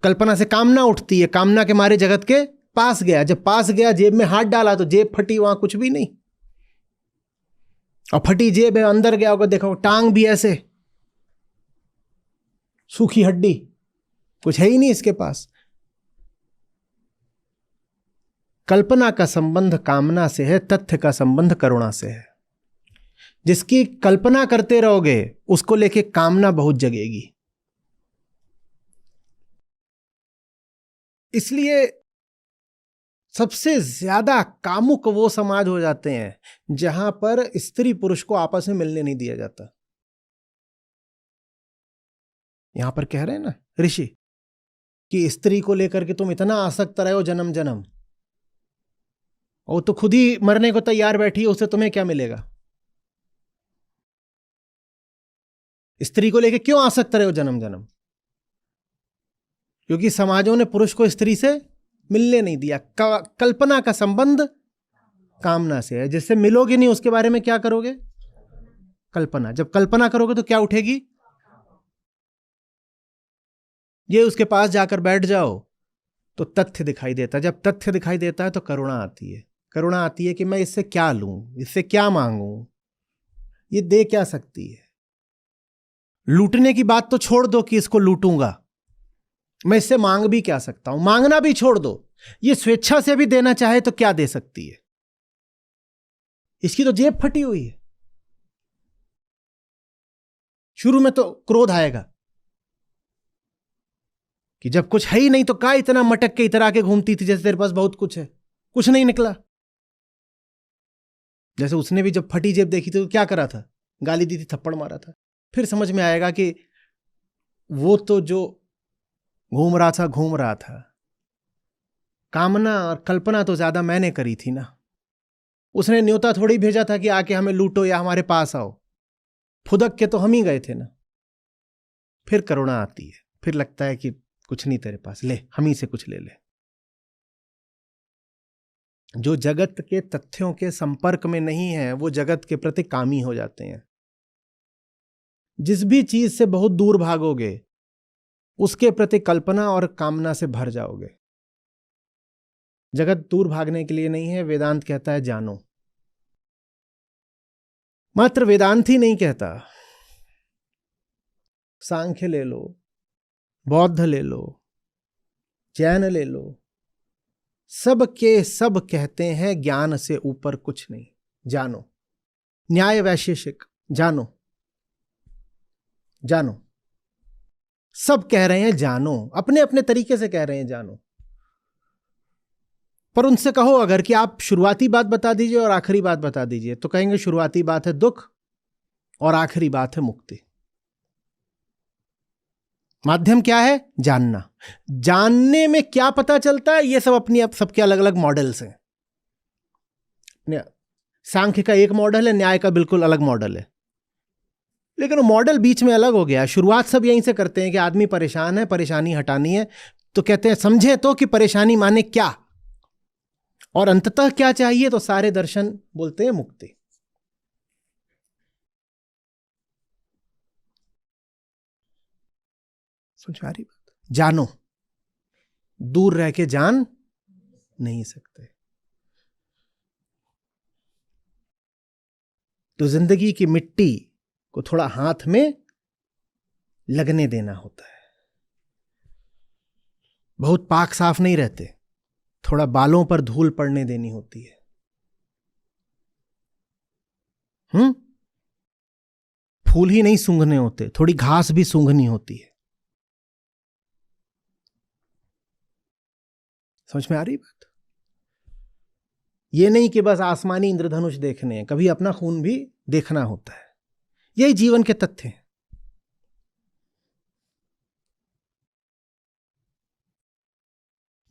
कल्पना से कामना उठती है, कामना के मारे जगत के पास गया। जब पास गया, जेब में हाथ डाला तो जेब फटी, वहां कुछ भी नहीं। और फटी जेब है, अंदर गया होगा, देखो टांग भी ऐसे सूखी हड्डी, कुछ है ही नहीं इसके पास। कल्पना का संबंध कामना से है, तथ्य का संबंध करुणा से है। जिसकी कल्पना करते रहोगे उसको लेके कामना बहुत जगेगी। इसलिए सबसे ज्यादा कामुक वो समाज हो जाते हैं जहां पर स्त्री पुरुष को आपस में मिलने नहीं दिया जाता। यहां पर कह रहे हैं ना ऋषि कि स्त्री को लेकर के तुम इतना आसक्त रहे हो जन्म जन्म, और तो खुद ही मरने को तैयार बैठी है, उससे तुम्हें क्या मिलेगा? स्त्री को लेकर क्यों आसक्त रहे हो जन्म जन्म? क्योंकि समाजों ने पुरुष को स्त्री से मिलने नहीं दिया। कल्पना का संबंध कामना से है, जिससे मिलोगे नहीं उसके बारे में क्या करोगे? कल्पना। जब कल्पना करोगे तो क्या उठेगी? ये उसके पास जाकर बैठ जाओ तो तथ्य दिखाई देता है। जब तथ्य दिखाई देता है तो करुणा आती है। करुणा आती है कि मैं इससे क्या लूं, इससे क्या मांगूं, ये दे क्या सकती है। लूटने की बात तो छोड़ दो कि इसको लूटूंगा, मैं इससे मांग भी क्या सकता हूं? मांगना भी छोड़ दो, ये स्वेच्छा से भी देना चाहे तो क्या दे सकती है? इसकी तो जेब फटी हुई है। शुरू में तो क्रोध आएगा कि जब कुछ है ही नहीं तो क्या इतना मटक के इतरा के घूमती थी जैसे तेरे पास बहुत कुछ है, कुछ नहीं निकला। जैसे उसने भी जब फटी जेब देखी थी तो क्या करा था? गाली दी थी, थप्पड़ मारा था। फिर समझ में आएगा कि वो तो जो घूम रहा था, कामना और कल्पना तो ज्यादा मैंने करी थी ना। उसने न्योता थोड़ी भेजा था कि आके हमें लूटो या हमारे पास आओ, फुदक के तो हम ही गए थे ना। फिर करुणा आती है, फिर लगता है कि कुछ नहीं तेरे पास, ले हम ही से कुछ ले ले। जो जगत के तथ्यों के संपर्क में नहीं है वो जगत के प्रति कामी हो जाते हैं। जिस भी चीज से बहुत दूर भागोगे उसके प्रति कल्पना और कामना से भर जाओगे। जगत दूर भागने के लिए नहीं है। वेदांत कहता है जानो। मात्र वेदांत ही नहीं कहता, सांख्य ले लो, बौद्ध ले लो, जैन ले लो, सब के सब कहते हैं ज्ञान से ऊपर कुछ नहीं, जानो। न्याय वैशेषिक, जानो जानो। सब कह रहे हैं जानो, अपने अपने तरीके से कह रहे हैं जानो। पर उनसे कहो अगर कि आप शुरुआती बात बता दीजिए और आखिरी बात बता दीजिए, तो कहेंगे शुरुआती बात है दुख और आखिरी बात है मुक्ति। माध्यम क्या है? जानना। जानने में क्या पता चलता है? ये सब अपनी अब सबके अलग अलग मॉडल्स हैं। सांख्य का एक मॉडल है, न्याय का बिल्कुल अलग मॉडल है, लेकिन वो मॉडल बीच में अलग हो गया। शुरुआत सब यहीं से करते हैं कि आदमी परेशान है, परेशानी हटानी है, तो कहते हैं समझे तो कि परेशानी माने क्या और अंततः क्या चाहिए, तो सारे दर्शन बोलते हैं मुक्ति। समझ आ रही बात? जानो, दूर रह के जान नहीं सकते। तो जिंदगी की मिट्टी को थोड़ा हाथ में लगने देना होता है। बहुत पाक साफ नहीं रहते, थोड़ा बालों पर धूल पड़ने देनी होती है। फूल ही नहीं सूंघने होते, थोड़ी घास भी सूंघनी होती है। समझ में आ रही बात? ये नहीं कि बस आसमानी इंद्रधनुष देखने हैं, कभी अपना खून भी देखना होता है। यही जीवन के तथ्य हैं।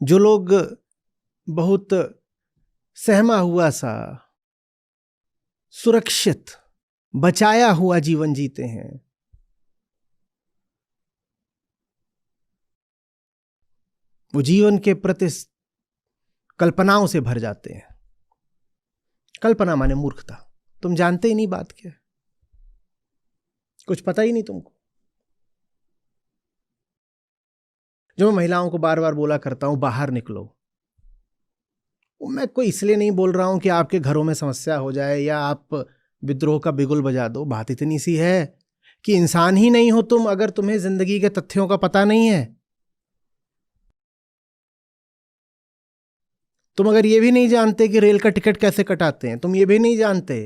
जो लोग बहुत सहमा हुआ सा, सुरक्षित, बचाया हुआ जीवन जीते हैं, वो जीवन के प्रति कल्पनाओं से भर जाते हैं। कल्पना माने मूर्खता। तुम जानते ही नहीं बात क्या है, कुछ पता ही नहीं तुमको। जो मैं महिलाओं को बार बार बोला करता हूं, बाहर निकलो, मैं कोई इसलिए नहीं बोल रहा हूं कि आपके घरों में समस्या हो जाए या आप विद्रोह का बिगुल बजा दो। बात इतनी सी है कि इंसान ही नहीं हो तुम अगर तुम्हें जिंदगी के तथ्यों का पता नहीं है। तुम अगर ये भी नहीं जानते कि रेल का टिकट कैसे कटाते हैं, तुम ये भी नहीं जानते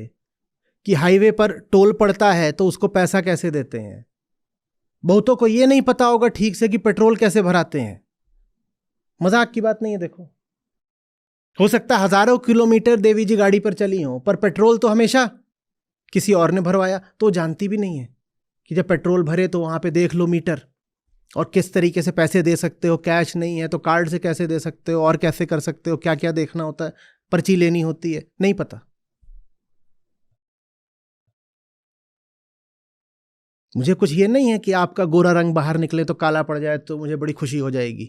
कि हाईवे पर टोल पड़ता है तो उसको पैसा कैसे देते हैं, बहुतों को ये नहीं पता होगा ठीक से कि पेट्रोल कैसे भराते हैं। मजाक की बात नहीं है। देखो, हो सकता है हजारों किलोमीटर देवी जी गाड़ी पर चली हो, पर पेट्रोल तो हमेशा किसी और ने भरवाया, तो जानती भी नहीं है कि जब पेट्रोल भरे तो वहां पे देख लो मीटर, और किस तरीके से पैसे दे सकते हो। कैश नहीं है तो कार्ड से कैसे दे सकते हो, और कैसे कर सकते हो, क्या क्या देखना होता है, पर्ची लेनी होती है, नहीं पता। मुझे कुछ ये नहीं है कि आपका गोरा रंग बाहर निकले तो काला पड़ जाए तो मुझे बड़ी खुशी हो जाएगी।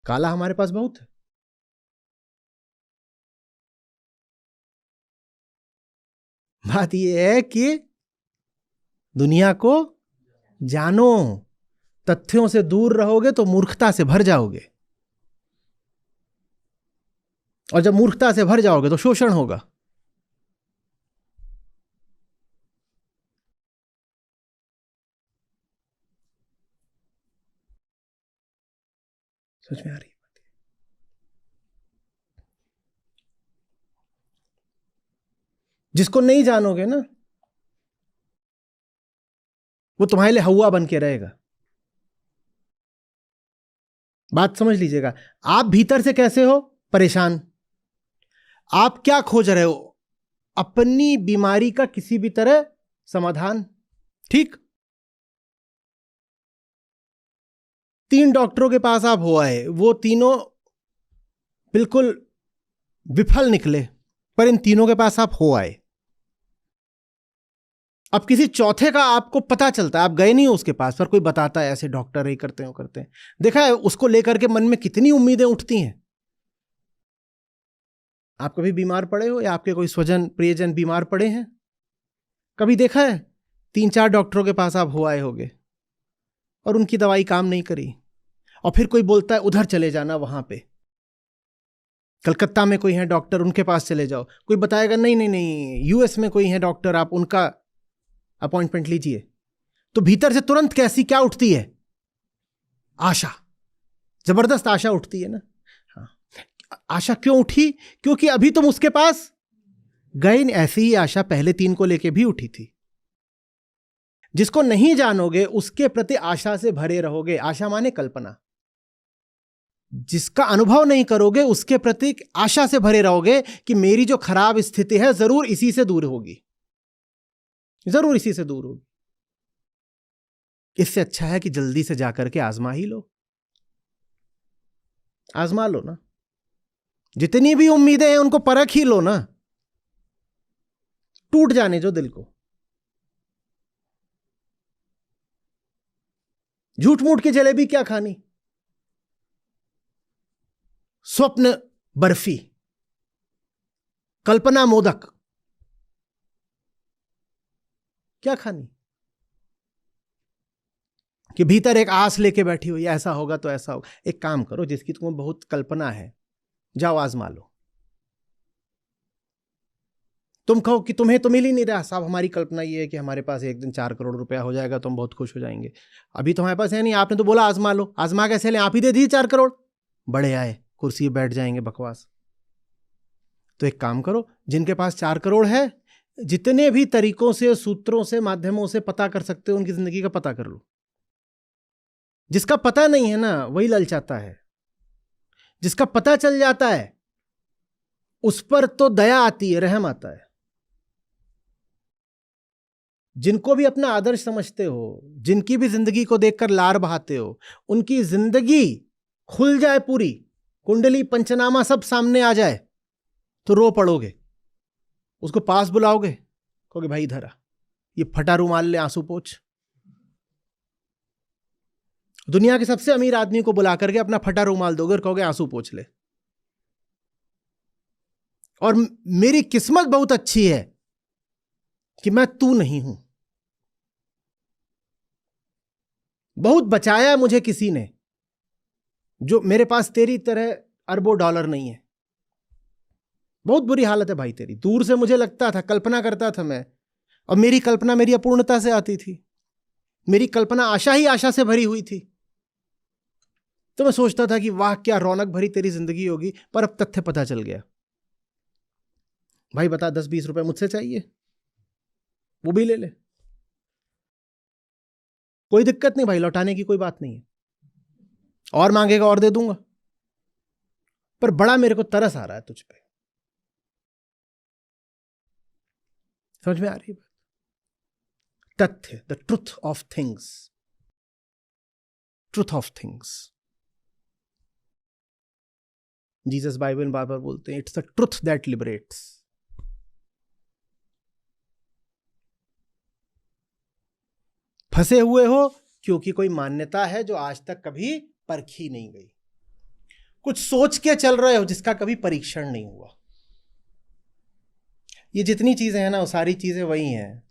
काला हमारे पास बहुत है। बात यह है कि दुनिया को जानो। तथ्यों से दूर रहोगे तो मूर्खता से भर जाओगे, और जब मूर्खता से भर जाओगे तो शोषण होगा। समझ में आ रही है? जिसको नहीं जानोगे ना, वो तुम्हारे लिए हवा बन के रहेगा। बात समझ लीजिएगा। आप भीतर से कैसे हो? परेशान। आप क्या खोज रहे हो? अपनी बीमारी का किसी भी तरह समाधान। ठीक? 3 डॉक्टरों के पास आप हो आए, वो तीनों बिल्कुल विफल निकले, पर इन तीनों के पास आप हो आए। अब किसी चौथे का आपको पता चलता है, आप गए नहीं हो उसके पास, पर कोई बताता है ऐसे डॉक्टर ही करते हैं, करते हैं। देखा है उसको लेकर के मन में कितनी उम्मीदें उठती हैं। आप कभी बीमार पड़े हो या आपके कोई स्वजन प्रियजन बीमार पड़े हैं? कभी देखा है 3-4 डॉक्टरों के पास आप हो आए होगे और उनकी दवाई काम नहीं करी, और फिर कोई बोलता है उधर चले जाना, वहां पे कलकत्ता में कोई है डॉक्टर, उनके पास चले जाओ। कोई बताएगा नहीं नहीं नहीं, यूएस में कोई है डॉक्टर, आप उनका अपॉइंटमेंट लीजिए। तो भीतर से तुरंत कैसी क्या उठती है? आशा। जबरदस्त आशा उठती है ना। हाँ, आशा क्यों उठी? क्योंकि अभी तुम उसके पास गए। ऐसी ही आशा पहले 3 को लेके भी उठी थी। जिसको नहीं जानोगे उसके प्रति आशा से भरे रहोगे। आशा माने कल्पना। जिसका अनुभव नहीं करोगे उसके प्रति आशा से भरे रहोगे कि मेरी जो खराब स्थिति है जरूर इसी से दूर होगी, जरूर इसी से दूर होगी। इससे अच्छा है कि जल्दी से जाकर के आजमा ही लो, आजमा लो ना। जितनी भी उम्मीदें हैं उनको परख ही लो ना, टूट जाने जो दिल को। झूठ मूठ की जलेबी क्या खानी, स्वप्न बर्फी, कल्पना मोदक क्या खानी, कि भीतर एक आस लेके बैठी हुई, ऐसा होगा तो ऐसा होगा। एक काम करो, जिसकी तुम्हें बहुत कल्पना है जाओ आजमा लो। तुम कहो कि तुम्हें तो मिल ही नहीं रहा, साहब हमारी कल्पना ये है कि हमारे पास एक दिन 4 करोड़ रुपया हो जाएगा तो हम बहुत खुश हो जाएंगे। अभी तो हमारे पास है नहीं, आपने तो बोला आजमा लो। आजमा कैसे लें, आप ही दे दिए 4 करोड़, बड़े आए कुर्सी पे बैठ जाएंगे, बकवास। तो एक काम करो, जिनके पास 4 करोड़ है, जितने भी तरीकों से, सूत्रों से, माध्यमों से पता कर सकते हो उनकी जिंदगी का पता कर लो। जिसका पता नहीं है ना वही ललचाता है, जिसका पता चल जाता है उस पर तो दया आती है, रहम आता है। जिनको भी अपना आदर्श समझते हो, जिनकी भी जिंदगी को देखकर लार बहाते हो, उनकी जिंदगी खुल जाए पूरी, कुंडली पंचनामा सब सामने आ जाए तो रो पड़ोगे। उसको पास बुलाओगे, कहोगे भाई इधर आ, ये फटा रुमाल ले, आंसू पोंछ। दुनिया के सबसे अमीर आदमी को बुला करके अपना फटा रुमाल दोगे और कहोगे आंसू पोंछ ले। और मेरी किस्मत बहुत अच्छी है कि मैं तू नहीं हूं, बहुत बचाया मुझे किसी ने, जो मेरे पास तेरी तरह अरबों डॉलर नहीं है। बहुत बुरी हालत है भाई तेरी। दूर से मुझे लगता था, कल्पना करता था मैं, और मेरी कल्पना मेरी अपूर्णता से आती थी। मेरी कल्पना आशा ही आशा से भरी हुई थी। तो मैं सोचता था कि वाह क्या रौनक भरी तेरी जिंदगी होगी, पर अब तथ्य पता चल गया। भाई बता 10-20 रुपए मुझसे चाहिए, वो भी ले ले, कोई दिक्कत नहीं भाई, लौटाने की कोई बात नहीं है। और मांगेगा और दे दूंगा, पर बड़ा मेरे को तरस आ रहा है तुझ पे। समझ में आ रही है तथ्य, the truth of things, truth of things. Jesus Bible में बार बार बोलते हैं, it's the truth that liberates. फंसे हुए हो क्योंकि कोई मान्यता है जो आज तक कभी परखी नहीं गई। कुछ सोच के चल रहे हो जिसका कभी परीक्षण नहीं हुआ। ये जितनी चीजें हैं ना, वो सारी चीजें वही हैं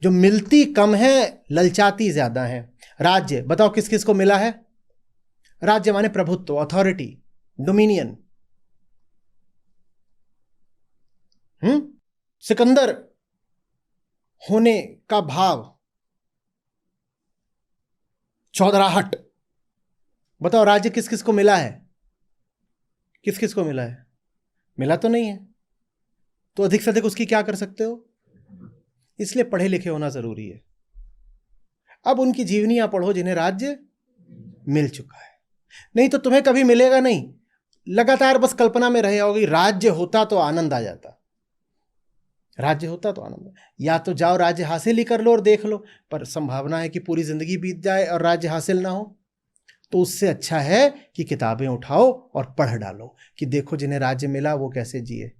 जो मिलती कम है, ललचाती ज्यादा है। राज्य बताओ किस किस को मिला है? राज्य माने प्रभुत्व, अथॉरिटी, डोमिनियन। सिकंदर होने का भाव, चौधराहट। बताओ राज्य किस किस को मिला है? किस किस को मिला है? मिला तो नहीं है, तो अधिक से अधिक उसकी क्या कर सकते हो? इसलिए पढ़े लिखे होना जरूरी है। अब उनकी जीवनियां पढ़ो जिन्हें राज्य मिल चुका है, नहीं तो तुम्हें कभी मिलेगा नहीं। लगातार बस कल्पना में रहे होगी, राज्य होता तो आनंद आ जाता, राज्य होता तो आनंद। या तो जाओ राज्य हासिल ही कर लो और देख लो, पर संभावना है कि पूरी जिंदगी बीत जाए और राज्य हासिल ना हो। तो उससे अच्छा है कि किताबें उठाओ और पढ़ डालो कि देखो जिन्हें राज्य मिला वो कैसे जिए।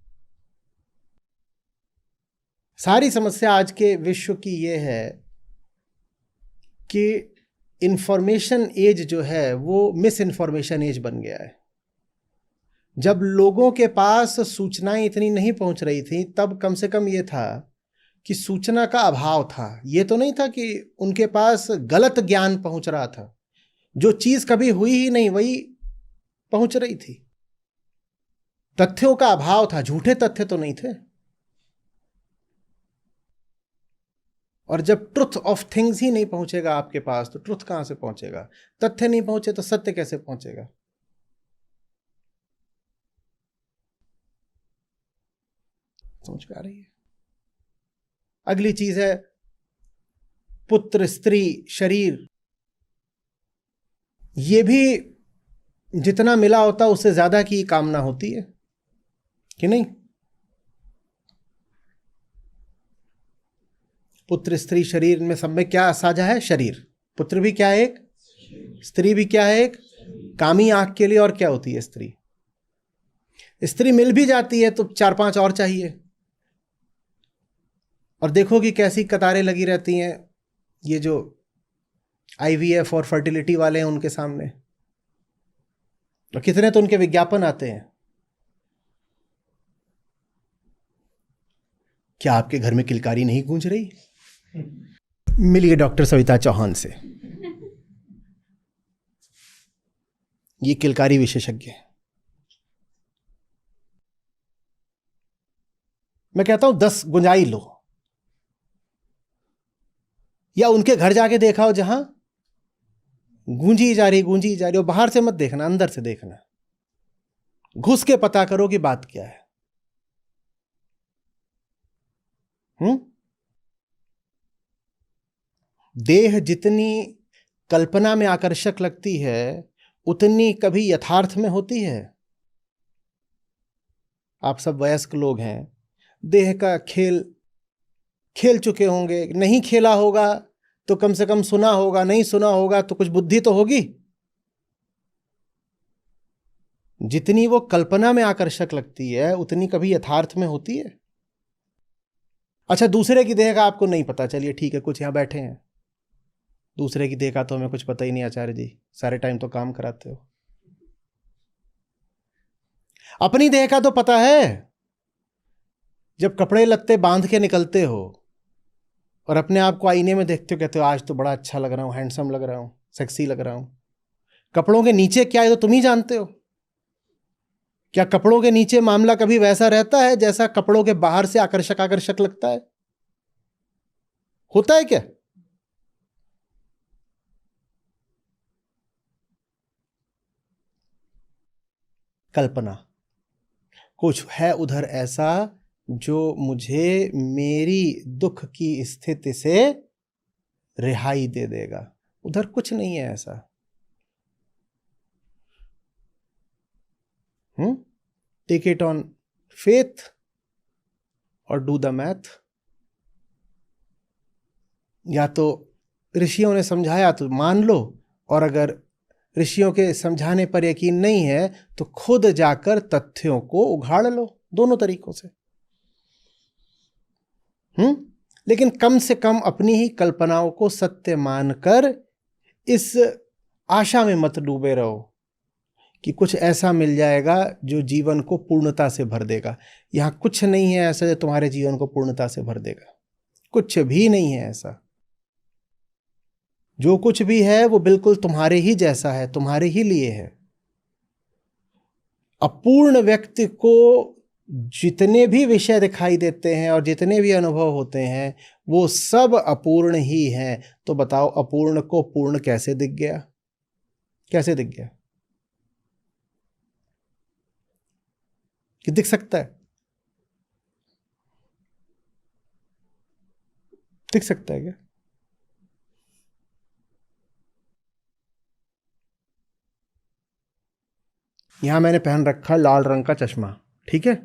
सारी समस्या आज के विश्व की ये है कि इंफॉर्मेशन एज जो है वो मिस इन्फॉर्मेशन एज बन गया है। जब लोगों के पास सूचनाएं इतनी नहीं पहुंच रही थी, तब कम से कम ये था कि सूचना का अभाव था। ये तो नहीं था कि उनके पास गलत ज्ञान पहुंच रहा था, जो चीज कभी हुई ही नहीं वही पहुंच रही थी। तथ्यों का अभाव था, झूठे तथ्य तो नहीं थे। और जब ट्रुथ ऑफ थिंग्स ही नहीं पहुंचेगा आपके पास तो ट्रुथ कहां से पहुंचेगा? तथ्य नहीं पहुंचे तो सत्य कैसे पहुंचेगा? समझ में आ रही है? अगली चीज है पुत्र, स्त्री, शरीर, ये भी जितना मिला होता उससे ज्यादा की कामना होती है कि नहीं? पुत्र, स्त्री, शरीर में सब में क्या साझा है? शरीर। पुत्र भी क्या है? एक। स्त्री भी क्या है? एक। कामी आंख के लिए और क्या होती है स्त्री? स्त्री मिल भी जाती है तो 4-5 और चाहिए, और देखो कि कैसी कतारें लगी रहती हैं ये जो IVF और फर्टिलिटी वाले हैं उनके सामने, और कितने तो उनके विज्ञापन आते हैं। क्या आपके घर में किलकारी नहीं गूंज रही? मिलिए डॉक्टर सविता चौहान से, ये किलकारी विशेषज्ञ है। मैं कहता हूं 10 गुंजाई लो, या उनके घर जाके देखा हो जहां गूंजी जा रही, और बाहर से मत देखना, अंदर से देखना, घुस के पता करो कि बात क्या है। देह जितनी कल्पना में आकर्षक लगती है उतनी कभी यथार्थ में होती है। आप सब वयस्क लोग हैं, देह का खेल खेल चुके होंगे, नहीं खेला होगा तो कम से कम सुना होगा, नहीं सुना होगा तो कुछ बुद्धि तो होगी। जितनी वो कल्पना में आकर्षक लगती है उतनी कभी यथार्थ में होती है। अच्छा, दूसरे की देह का आपको नहीं पता, चलिए ठीक है, कुछ यहां बैठे हैं, दूसरे की देह का तो हमें कुछ पता ही नहीं आचार्य जी, सारे टाइम तो काम कराते हो। अपनी देह का तो पता है, जब कपड़े लत्ते बांध के निकलते हो और अपने आप को आईने में देखते हो, कहते हो आज तो बड़ा अच्छा लग रहा हूं, हैंडसम लग रहा हूं, सेक्सी लग रहा हूं। कपड़ों के नीचे क्या है तो तुम ही जानते हो। क्या कपड़ों के नीचे मामला कभी वैसा रहता है जैसा कपड़ों के बाहर से आकर्षक आकर्षक लगता है? होता है क्या? कल्पना कुछ है उधर ऐसा जो मुझे मेरी दुख की स्थिति से रिहाई दे देगा। उधर कुछ नहीं है ऐसा। टेक इट ऑन फेथ और डू द मैथ। या तो ऋषियों ने समझाया तो मान लो, और अगर ऋषियों के समझाने पर यकीन नहीं है तो खुद जाकर तथ्यों को उघाड़ लो। दोनों तरीकों से। लेकिन कम से कम अपनी ही कल्पनाओं को सत्य मानकर इस आशा में मत डूबे रहो कि कुछ ऐसा मिल जाएगा जो जीवन को पूर्णता से भर देगा। यहां कुछ नहीं है ऐसा जो तुम्हारे जीवन को पूर्णता से भर देगा। कुछ भी नहीं है ऐसा। जो कुछ भी है वो बिल्कुल तुम्हारे ही जैसा है, तुम्हारे ही लिए है। अपूर्ण व्यक्ति को जितने भी विषय दिखाई देते हैं और जितने भी अनुभव होते हैं वो सब अपूर्ण ही हैं। तो बताओ, अपूर्ण को पूर्ण कैसे दिख गया? कैसे दिख गया? कि दिख सकता है? दिख सकता है क्या? यहां मैंने पहन रखा लाल रंग का चश्मा, ठीक है?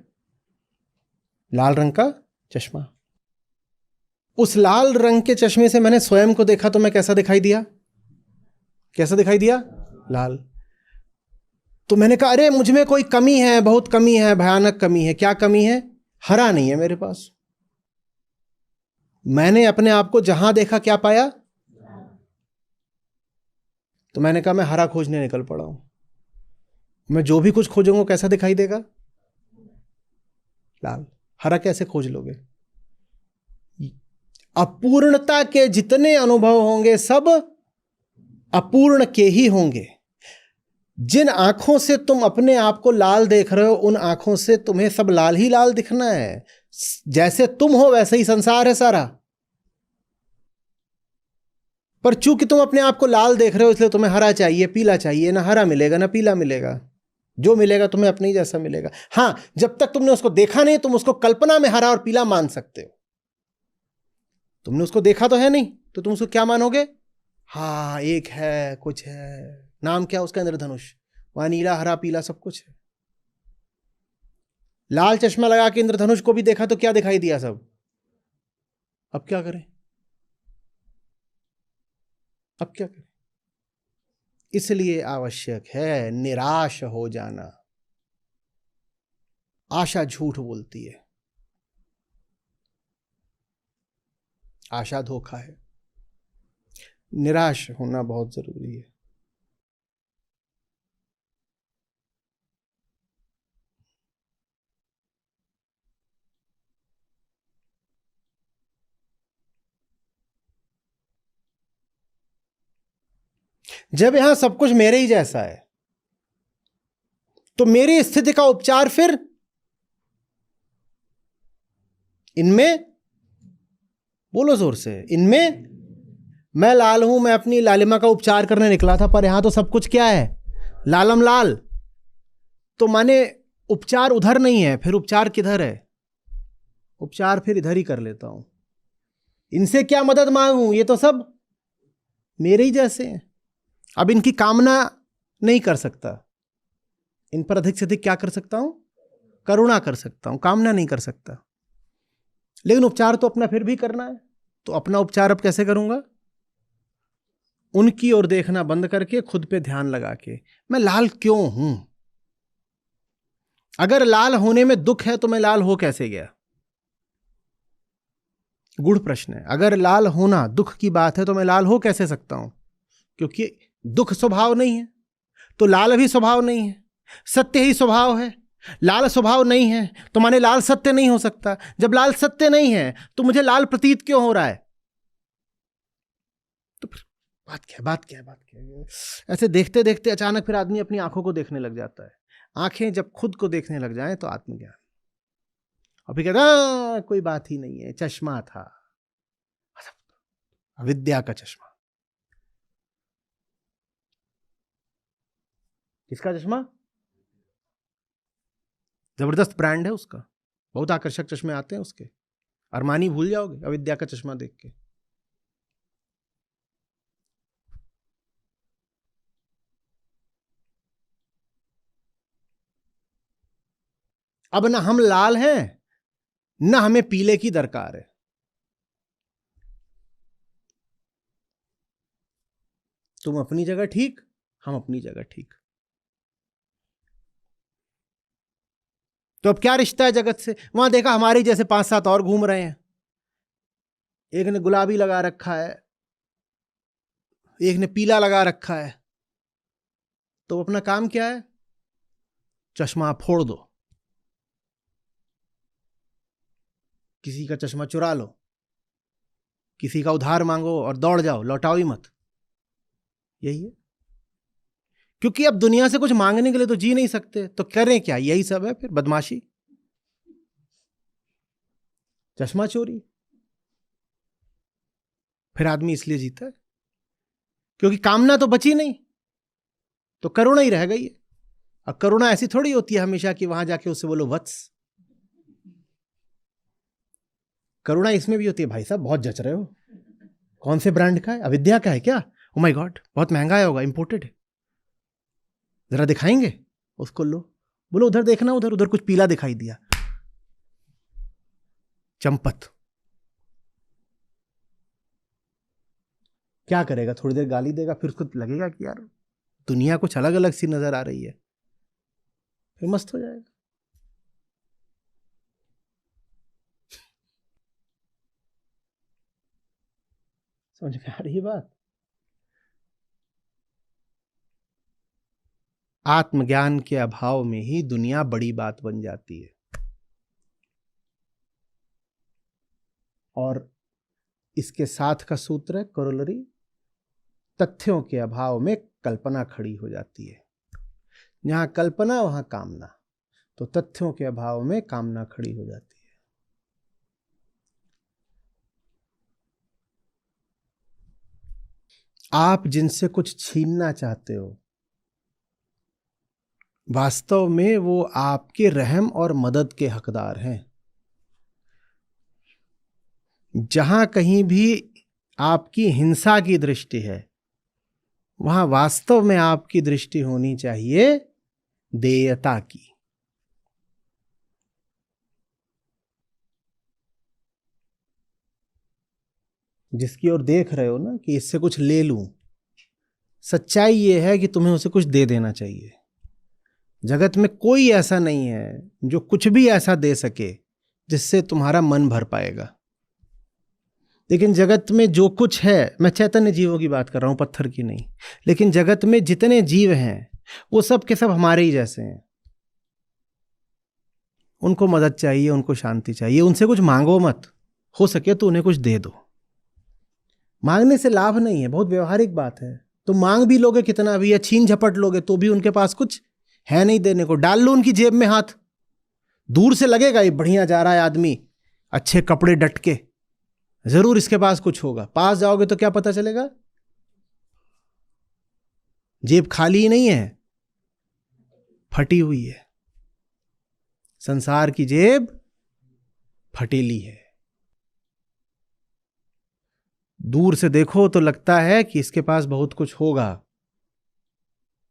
लाल रंग का चश्मा। उस लाल रंग के चश्मे से मैंने स्वयं को देखा तो मैं कैसा दिखाई दिया? कैसा दिखाई दिया? लाल। तो मैंने कहा अरे मुझ में कोई कमी है, बहुत कमी है, भयानक कमी है। क्या कमी है? हरा नहीं है मेरे पास। मैंने अपने आप को जहां देखा क्या पाया? तो मैंने कहा मैं हरा खोजने निकल पड़ा हूं। मैं जो भी कुछ खोजूंगा कैसा दिखाई देगा? लाल। हरा कैसे खोज लोगे? अपूर्णता के जितने अनुभव होंगे सब अपूर्ण के ही होंगे। जिन आंखों से तुम अपने आप को लाल देख रहे हो उन आंखों से तुम्हें सब लाल ही लाल दिखना है। जैसे तुम हो वैसे ही संसार है सारा। पर चूंकि तुम अपने आप को लाल देख रहे हो इसलिए तुम्हें हरा चाहिए, पीला चाहिए। ना हरा मिलेगा ना पीला मिलेगा। जो मिलेगा तुम्हें अपने ही जैसा मिलेगा। हां, जब तक तुमने उसको देखा नहीं तुम उसको कल्पना में हरा और पीला मान सकते हो। तुमने उसको देखा तो है नहीं, तो तुम उसको क्या मानोगे? हाँ एक है, कुछ है। नाम क्या उसका? इंद्रधनुष। वहां नीला हरा पीला सब कुछ है। लाल चश्मा लगा के इंद्रधनुष को भी देखा तो क्या दिखाई दिया? सब। अब क्या करें? अब क्या करें? इसलिए आवश्यक है निराश हो जाना। आशा झूठ बोलती है, आशा धोखा है। निराश होना बहुत जरूरी है। जब यहां सब कुछ मेरे ही जैसा है तो मेरी स्थिति का उपचार फिर इनमें, बोलो जोर से, इनमें। मैं लाल हूं, मैं अपनी लालिमा का उपचार करने निकला था, पर यहां तो सब कुछ क्या है? लालम लाल। तो माने उपचार उधर नहीं है, फिर उपचार किधर है? उपचार फिर इधर ही कर लेता हूं। इनसे क्या मदद मांगूं? ये तो सब मेरे ही जैसे हैं। अब इनकी कामना नहीं कर सकता, इन पर अधिक से अधिक क्या कर सकता हूं? करुणा कर सकता हूं, कामना नहीं कर सकता। लेकिन उपचार तो अपना फिर भी करना है, तो अपना उपचार अब कैसे करूंगा? उनकी ओर देखना बंद करके खुद पे ध्यान लगा के, मैं लाल क्यों हूं? अगर लाल होने में दुख है तो मैं लाल हो कैसे गया? गूढ़ प्रश्न है। अगर लाल होना दुख की बात है तो मैं लाल हो कैसे सकता हूं? क्योंकि दुख स्वभाव नहीं है, तो लाल भी स्वभाव नहीं है। सत्य ही स्वभाव है, लाल स्वभाव नहीं है, तो माने लाल सत्य नहीं हो सकता। जब लाल सत्य नहीं है तो मुझे लाल प्रतीत क्यों हो रहा है? तो फिर बात क्या है? बात क्या है? बात क्या है? ऐसे देखते देखते अचानक फिर आदमी अपनी आंखों को देखने लग जाता है। आंखें जब खुद को देखने लग जाएं तो आत्मज्ञान। और फिर कहता कोई बात ही नहीं है, चश्मा था, अविद्या का चश्मा। किसका चश्मा? जबरदस्त ब्रांड है उसका, बहुत आकर्षक चश्मे आते हैं उसके। अरमानी भूल जाओगे अविद्या का चश्मा देख के। अब ना हम लाल हैं, ना हमें पीले की दरकार है। तुम अपनी जगह ठीक, हम अपनी जगह ठीक। तो अब क्या रिश्ता है जगत से? वहां देखा हमारे जैसे 5-7 और घूम रहे हैं। एक ने गुलाबी लगा रखा है, एक ने पीला लगा रखा है। तो अपना काम क्या है? चश्मा फोड़ दो, किसी का चश्मा चुरा लो, किसी का उधार मांगो और दौड़ जाओ, लौटाओ ही मत। यही है। क्योंकि अब दुनिया से कुछ मांगने के लिए तो जी नहीं सकते, तो करें क्या? यही सब है फिर, बदमाशी, चश्मा चोरी। फिर आदमी इसलिए जीता है क्योंकि कामना तो बची नहीं, तो करुणा ही रह गई है। अब करुणा ऐसी थोड़ी होती है हमेशा कि वहां जाके उससे बोलो वत्स। करुणा इसमें भी होती है, भाई साहब बहुत जच रहे हो, कौन से ब्रांड का है? अविद्या का है क्या? ओ माय गॉड, बहुत महंगा है, होगा इंपोर्टेड है, जरा दिखाएंगे उसको। लो, बोलो उधर देखना, उधर उधर कुछ पीला दिखाई दिया, चंपत। क्या करेगा? थोड़ी देर गाली देगा, फिर उसको लगेगा कि यार दुनिया कुछ अलग अलग सी नजर आ रही है, फिर मस्त हो जाएगा। समझ में आ रही है बात? आत्मज्ञान के अभाव में ही दुनिया बड़ी बात बन जाती है, और इसके साथ का सूत्र है कोरोलरी, तथ्यों के अभाव में कल्पना खड़ी हो जाती है। जहां कल्पना वहां कामना, तो तथ्यों के अभाव में कामना खड़ी हो जाती है। आप जिनसे कुछ छीनना चाहते हो, वास्तव में वो आपके रहम और मदद के हकदार हैं। जहां कहीं भी आपकी हिंसा की दृष्टि है, वहां वास्तव में आपकी दृष्टि होनी चाहिए देयता की। जिसकी ओर देख रहे हो ना कि इससे कुछ ले लूं, सच्चाई यह है कि तुम्हें उसे कुछ दे देना चाहिए। जगत में कोई ऐसा नहीं है जो कुछ भी ऐसा दे सके जिससे तुम्हारा मन भर पाएगा। लेकिन जगत में जो कुछ है, मैं चैतन्य जीवों की बात कर रहा हूं, पत्थर की नहीं, लेकिन जगत में जितने जीव हैं वो सब के सब हमारे ही जैसे हैं। उनको मदद चाहिए, उनको शांति चाहिए, उनसे कुछ मांगो मत, हो सके तो उन्हें कुछ दे दो। मांगने से लाभ नहीं है, बहुत व्यवहारिक बात है। तो मांग भी लोगे कितना भी, या छीन झपट लोगे तो भी उनके पास कुछ है नहीं देने को। डाल लो उनकी जेब में हाथ, दूर से लगेगा ये बढ़िया जा रहा है आदमी, अच्छे कपड़े डट के, जरूर इसके पास कुछ होगा। पास जाओगे तो क्या पता चलेगा, जेब खाली नहीं है, फटी हुई है। संसार की जेब फटेली है। दूर से देखो तो लगता है कि इसके पास बहुत कुछ होगा,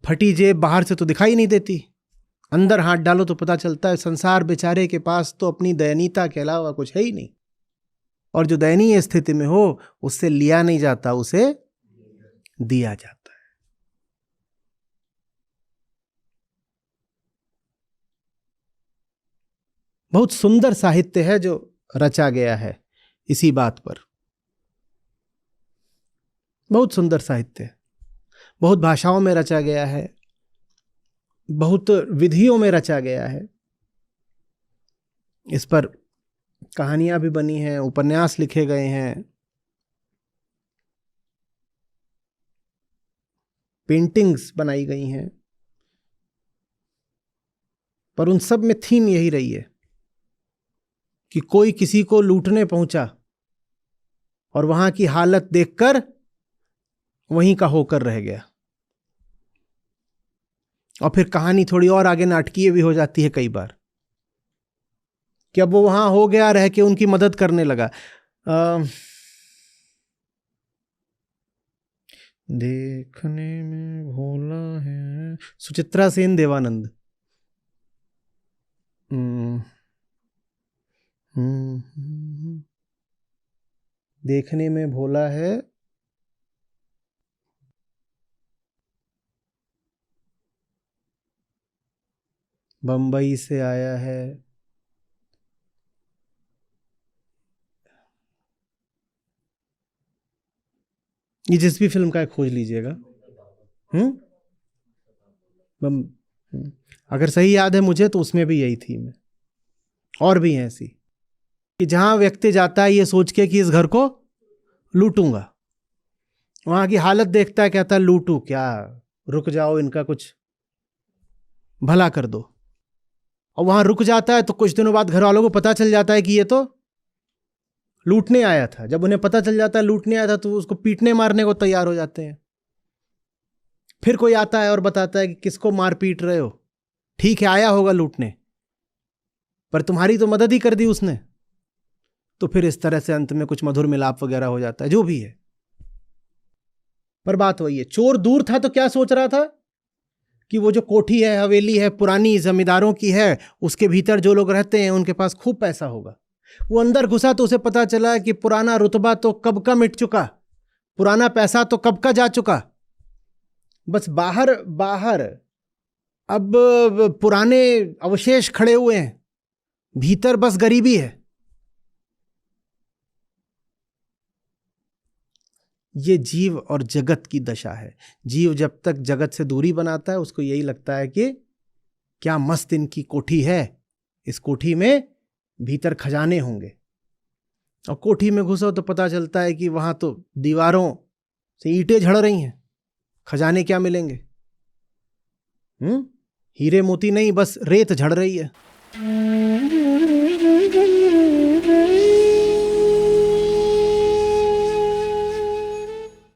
फटी जेब बाहर से तो दिखाई नहीं देती, अंदर हाथ डालो तो पता चलता है संसार बेचारे के पास तो अपनी दयनीयता के अलावा कुछ है ही नहीं। और जो दयनीय स्थिति में हो उससे लिया नहीं जाता, उसे दिया जाता है। बहुत सुंदर साहित्य है जो रचा गया है इसी बात पर, बहुत सुंदर साहित्य, बहुत भाषाओं में रचा गया है, बहुत विधियों में रचा गया है। इस पर कहानियां भी बनी हैं, उपन्यास लिखे गए हैं, पेंटिंग्स बनाई गई हैं, पर उन सब में थीम यही रही है कि कोई किसी को लूटने पहुंचा और वहां की हालत देखकर वहीं का होकर रह गया। और फिर कहानी थोड़ी और आगे नाटकीय भी हो जाती है कई बार, कि अब वो वहां हो गया, रह के उनकी मदद करने लगा। देखने में भोला है, सुचित्रा सेन देवानंद। देखने में भोला है, बंबई से आया है, ये जिस भी फिल्म का है खोज लीजिएगा। अगर सही याद है मुझे तो उसमें भी यही थीम है। और भी है ऐसी कि जहां व्यक्ति जाता है ये सोच के कि इस घर को लूटूंगा, वहां की हालत देखता है, कहता है लूटू क्या, रुक जाओ, इनका कुछ भला कर दो। और वहां रुक जाता है तो कुछ दिनों बाद घर वालों को पता चल जाता है कि ये तो लूटने आया था। जब उन्हें पता चल जाता है लूटने आया था तो उसको पीटने मारने को तैयार हो जाते हैं। फिर कोई आता है और बताता है कि किसको मार पीट रहे हो, ठीक है आया होगा लूटने, पर तुम्हारी तो मदद ही कर दी उसने। तो फिर इस तरह से अंत में कुछ मधुर मिलाप वगैरह हो जाता है, जो भी है। पर बात वही है, चोर दूर था तो क्या सोच रहा था कि वो जो कोठी है, हवेली है, पुरानी जमींदारों की है, उसके भीतर जो लोग रहते हैं उनके पास खूब पैसा होगा। वो अंदर घुसा तो उसे पता चला कि पुराना रुतबा तो कब का मिट चुका, पुराना पैसा तो कब का जा चुका। बस बाहर बाहर अब पुराने अवशेष खड़े हुए हैं, भीतर बस गरीबी है। ये जीव और जगत की दशा है। जीव जब तक जगत से दूरी बनाता है उसको यही लगता है कि क्या मस्त इनकी कोठी है, इस कोठी में भीतर खजाने होंगे। और कोठी में घुसो तो पता चलता है कि वहां तो दीवारों से ईंटें झड़ रही हैं, खजाने क्या मिलेंगे। हीरे मोती नहीं, बस रेत झड़ रही है।